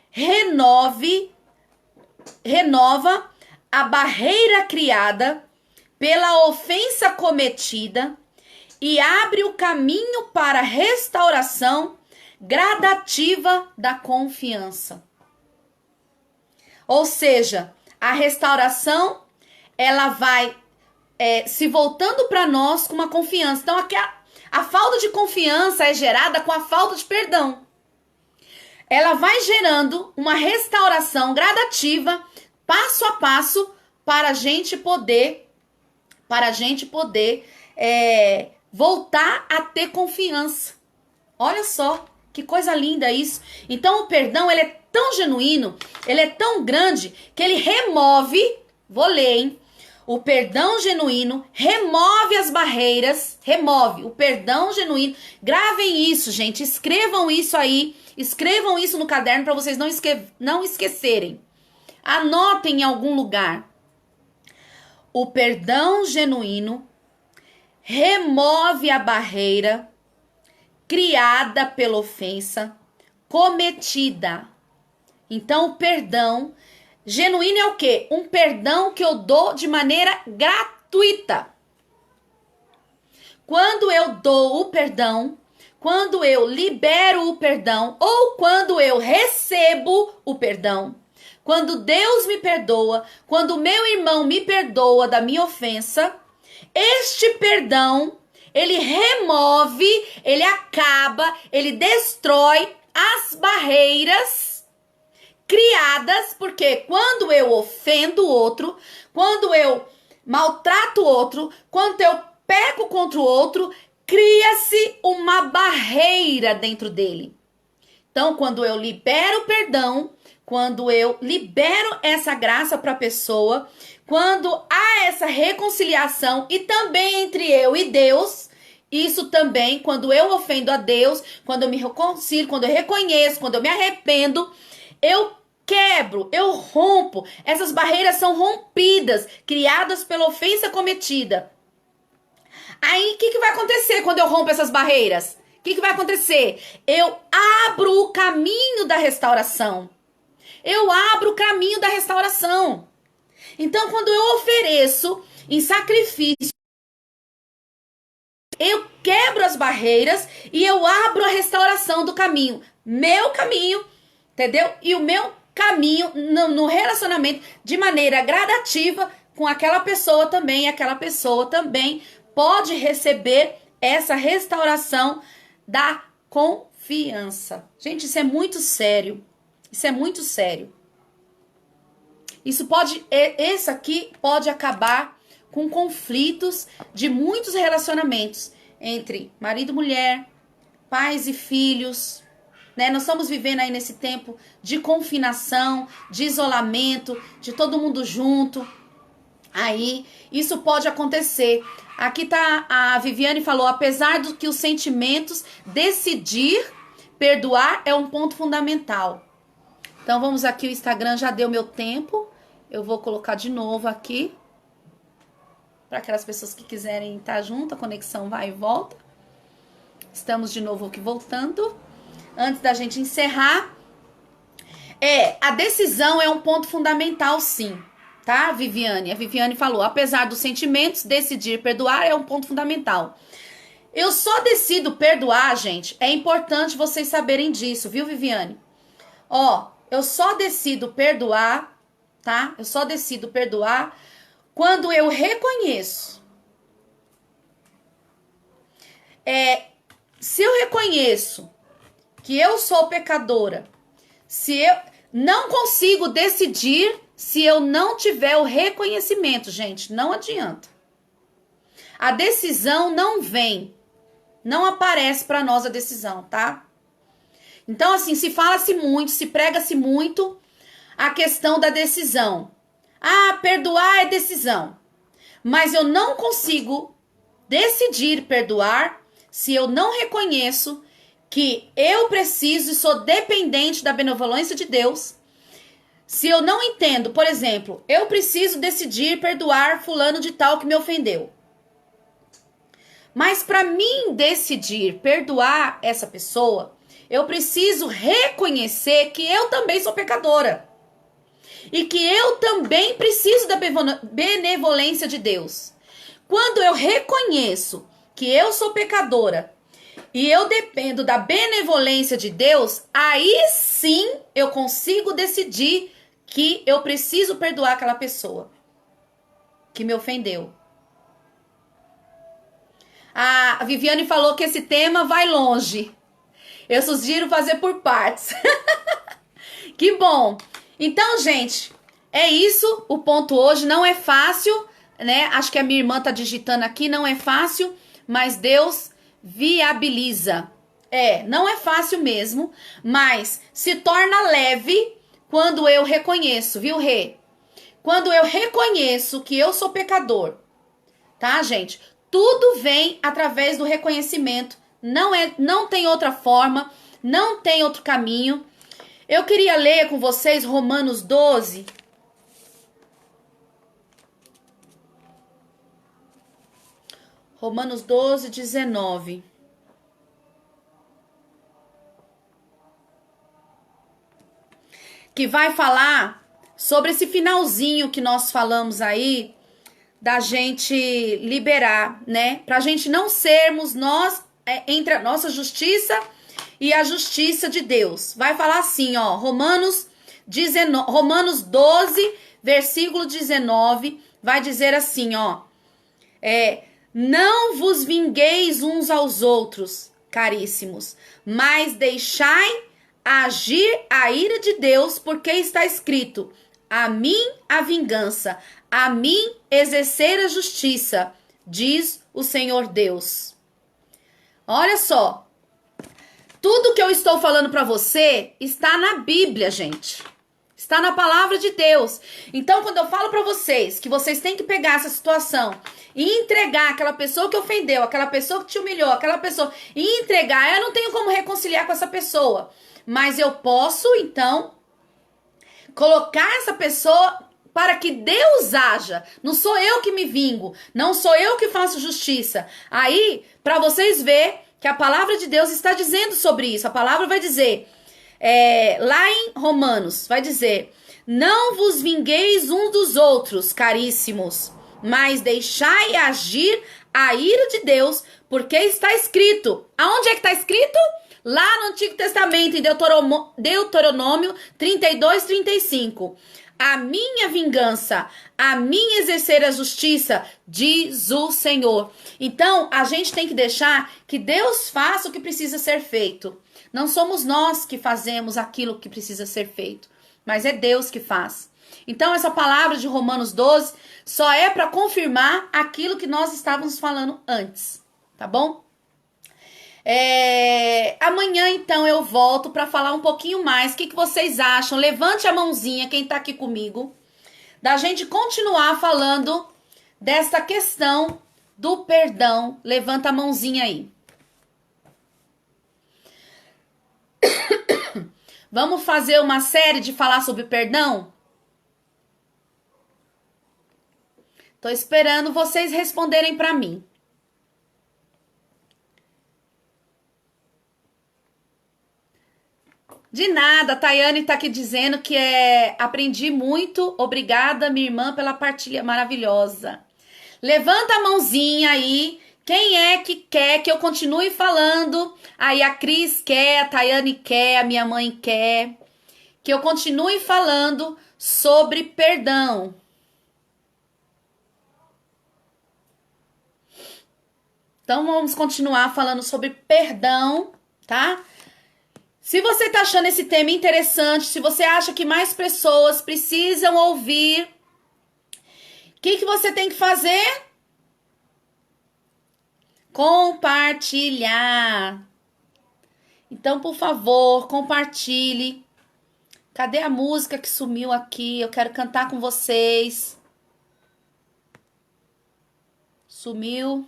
renova a barreira criada pela ofensa cometida e abre o caminho para a restauração gradativa da confiança. Ou seja, a restauração, ela vai se voltando para nós com uma confiança. Então, aqui a falta de confiança é gerada com a falta de perdão. Ela vai gerando uma restauração gradativa, passo a passo, para a gente poder voltar a ter confiança. Olha só, que coisa linda isso. Então o perdão, ele é tão genuíno, ele é tão grande, que ele remove, vou ler, hein? O perdão genuíno remove as barreiras, remove o perdão genuíno. Gravem isso, gente, escrevam isso aí, escrevam isso no caderno para vocês não esquecerem. Anotem em algum lugar. O perdão genuíno remove a barreira criada pela ofensa cometida. Então, o perdão genuíno é o quê? Um perdão que eu dou de maneira gratuita. Quando eu dou o perdão, quando eu libero o perdão, ou quando eu recebo o perdão, quando Deus me perdoa, quando meu irmão me perdoa da minha ofensa, este perdão, ele remove, ele acaba, ele destrói as barreiras criadas, porque quando eu ofendo o outro, quando eu maltrato o outro, quando eu peco contra o outro, cria-se uma barreira dentro dele. Então, quando eu libero o perdão, quando eu libero essa graça para a pessoa, quando há essa reconciliação e também entre eu e Deus, isso também, quando eu ofendo a Deus, quando eu me reconcilio, quando eu reconheço, quando eu me arrependo, eu quebro, eu rompo. Essas barreiras são rompidas, criadas pela ofensa cometida. Aí, o que vai acontecer quando eu rompo essas barreiras? O que vai acontecer? Eu abro o caminho da restauração. Eu abro o caminho da restauração. Então, quando eu ofereço em sacrifício, eu quebro as barreiras e eu abro a restauração do caminho. Meu caminho, entendeu? E o meu caminho no relacionamento de maneira gradativa com aquela pessoa também. E aquela pessoa também pode receber essa restauração da confiança. Gente, isso é muito sério. Isso é muito sério. Esse aqui pode acabar com conflitos de muitos relacionamentos entre marido e mulher, pais e filhos, né? Nós estamos vivendo aí nesse tempo de confinação, de isolamento, de todo mundo junto. Aí, isso pode acontecer. Aqui tá, a Viviane falou, apesar do que os sentimentos, decidir perdoar é um ponto fundamental. Então, vamos aqui, o Instagram já deu meu tempo. Eu vou colocar de novo aqui. Para aquelas pessoas que quiserem estar junto, a conexão vai e volta. Estamos de novo aqui voltando. Antes da gente encerrar. A decisão é um ponto fundamental, sim. Tá, Viviane? A Viviane falou, apesar dos sentimentos, decidir perdoar é um ponto fundamental. Eu só decido perdoar, gente. É importante vocês saberem disso, viu, Viviane? Ó, eu só decido perdoar, tá? Eu só decido perdoar quando eu reconheço. Se eu reconheço que eu sou pecadora, se eu não consigo decidir se eu não tiver o reconhecimento, gente, não adianta. A decisão não vem, não aparece para nós a decisão, tá? Então, assim, se fala-se muito, se prega-se muito a questão da decisão. Ah, perdoar é decisão. Mas eu não consigo decidir perdoar se eu não reconheço que eu preciso e sou dependente da benevolência de Deus. Se eu não entendo, por exemplo, eu preciso decidir perdoar fulano de tal que me ofendeu. Mas para mim decidir perdoar essa pessoa, eu preciso reconhecer que eu também sou pecadora. E que eu também preciso da benevolência de Deus. Quando eu reconheço que eu sou pecadora e eu dependo da benevolência de Deus, aí sim eu consigo decidir que eu preciso perdoar aquela pessoa que me ofendeu. A Viviane falou que esse tema vai longe. Eu sugiro fazer por partes. Que bom. Então, gente, é isso. O ponto hoje não é fácil, né? Acho que a minha irmã tá digitando aqui, não é fácil, mas Deus viabiliza. Não é fácil mesmo, mas se torna leve quando eu reconheço, viu, Rê? Quando eu reconheço que eu sou pecador, tá, gente? Tudo vem através do reconhecimento. Não tem outra forma, não tem outro caminho. Eu queria ler com vocês Romanos 12. Romanos 12, 19. Que vai falar sobre esse finalzinho que nós falamos aí, da gente liberar, né? Pra gente não sermos nós, entre a nossa justiça e a justiça de Deus. Vai falar assim, ó, Romanos 12, versículo 19, vai dizer assim, ó, não vos vingueis uns aos outros, caríssimos, mas deixai agir a ira de Deus, porque está escrito, a mim a vingança, a mim exercer a justiça, diz o Senhor Deus. Olha só, tudo que eu estou falando para você está na Bíblia, gente. Está na palavra de Deus. Então, quando eu falo para vocês que vocês têm que pegar essa situação e entregar aquela pessoa que ofendeu, aquela pessoa que te humilhou, aquela pessoa, e entregar, eu não tenho como reconciliar com essa pessoa. Mas eu posso, então, colocar essa pessoa para que Deus haja. Não sou eu que me vingo, não sou eu que faço justiça. Aí, para vocês verem que a palavra de Deus está dizendo sobre isso. A palavra vai dizer, lá em Romanos, vai dizer, não vos vingueis uns dos outros, caríssimos, mas deixai agir a ira de Deus, porque está escrito. Aonde é que está escrito? Lá no Antigo Testamento, em Deuteronômio 32, 35. A minha vingança, a mim exercer a justiça, diz o Senhor. Então, a gente tem que deixar que Deus faça o que precisa ser feito. Não somos nós que fazemos aquilo que precisa ser feito, mas é Deus que faz. Então, essa palavra de Romanos 12 só é para confirmar aquilo que nós estávamos falando antes, tá bom? Amanhã, então, eu volto para falar um pouquinho mais. O que vocês acham? Levante a mãozinha, quem tá aqui comigo, da gente continuar falando dessa questão do perdão. Levanta a mãozinha aí. Vamos fazer uma série de falar sobre perdão? Tô esperando vocês responderem para mim. De nada, a Tayane tá aqui dizendo que aprendi muito. Obrigada, minha irmã, pela partilha maravilhosa. Levanta a mãozinha aí, Quem é que quer que eu continue falando? Aí a Cris quer, a Tayane quer, a minha mãe quer. Que eu continue falando sobre perdão. Então vamos continuar falando sobre perdão, tá? Se você tá achando esse tema interessante, se você acha que mais pessoas precisam ouvir, o que você tem que fazer? Compartilhar. Então, por favor, compartilhe. Cadê a música que sumiu aqui? Eu quero cantar com vocês. Sumiu.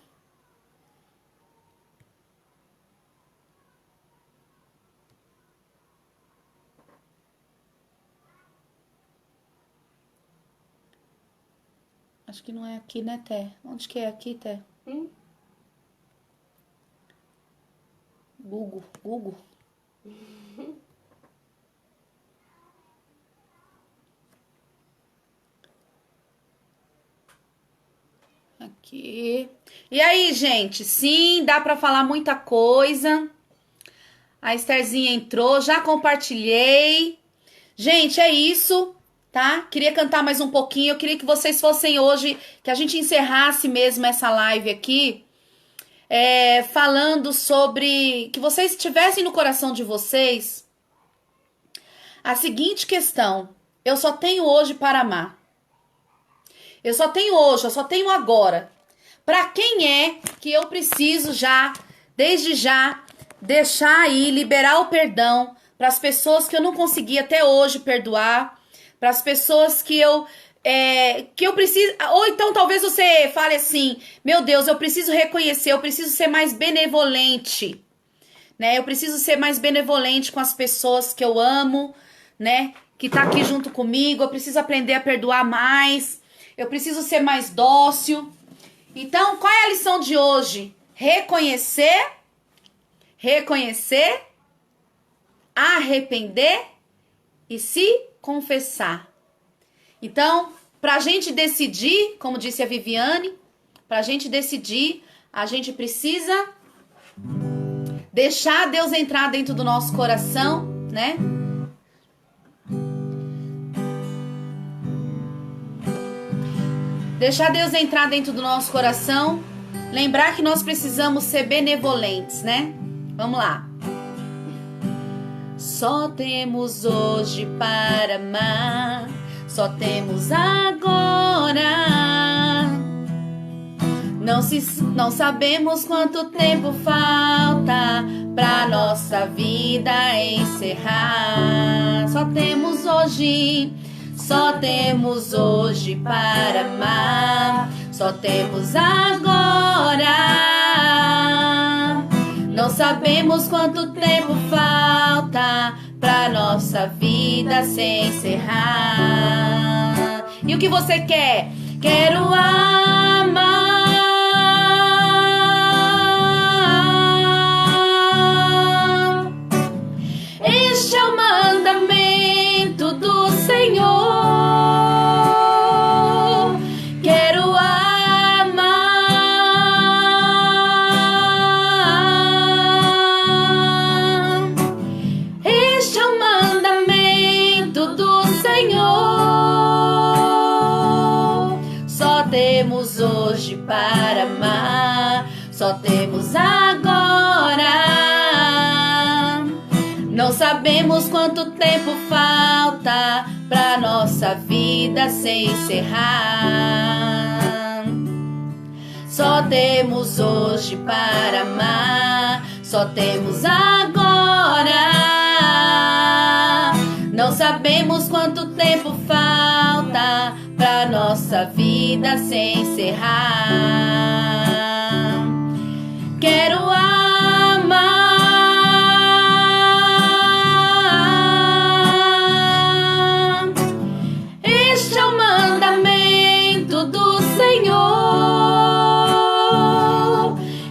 Acho que não é aqui, né, Té? Onde que é aqui, Té? Google. Aqui. E aí, gente? Sim, dá pra falar muita coisa. A Estherzinha entrou, já compartilhei. Gente, é isso, tá? Queria cantar mais um pouquinho. Eu queria que vocês fossem hoje, que a gente encerrasse mesmo essa live aqui, falando sobre, que vocês tivessem no coração de vocês a seguinte questão: eu só tenho hoje para amar. Eu só tenho hoje, eu só tenho agora. Para quem é que eu preciso já, desde já, deixar aí, liberar o perdão para as pessoas que eu não consegui até hoje perdoar, para as pessoas que eu preciso, ou então talvez você fale assim: meu Deus, eu preciso reconhecer, eu preciso ser mais benevolente, né? Eu preciso ser mais benevolente com as pessoas que eu amo, né? Que tá aqui junto comigo. Eu preciso aprender a perdoar mais. Eu preciso ser mais dócil. Então, qual é a lição de hoje? Reconhecer, arrepender e se confessar. Então, pra gente decidir, como disse a Viviane, pra gente decidir, a gente precisa deixar Deus entrar dentro do nosso coração, né? Deixar Deus entrar dentro do nosso coração. Lembrar que nós precisamos ser benevolentes, né? Vamos lá. Só temos hoje para amar. Só temos agora. Não sabemos quanto tempo falta pra nossa vida encerrar. Só temos hoje. Só temos hoje para amar, só temos agora. Não sabemos quanto tempo falta pra nossa vida se encerrar. E o que você quer? Quero amar. Este é o mandamento do Senhor. Hoje para amar, só temos agora. Não sabemos quanto tempo falta pra nossa vida se encerrar. Só temos hoje para amar, só temos agora. Não sabemos quanto tempo falta pra nossa vida se encerrar. Quero amar. Este é o mandamento do Senhor.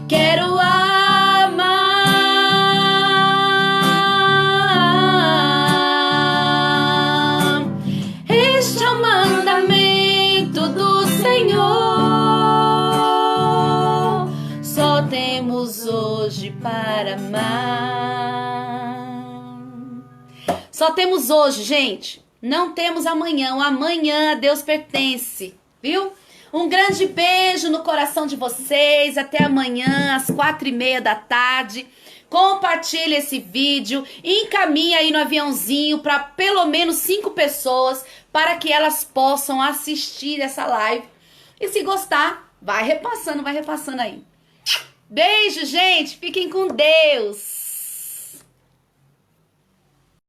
Quero amar. Este é o mandamento do Senhor. hoje para amar. Só temos hoje, gente. Não temos amanhã. O amanhã a Deus pertence, viu? Um grande beijo no coração de vocês. Até amanhã, às 4:30 da tarde. Compartilhe esse vídeo. Encaminhe aí no aviãozinho para pelo menos 5 pessoas, para que elas possam assistir essa live. E se gostar, vai repassando aí. Beijo, gente. Fiquem com Deus.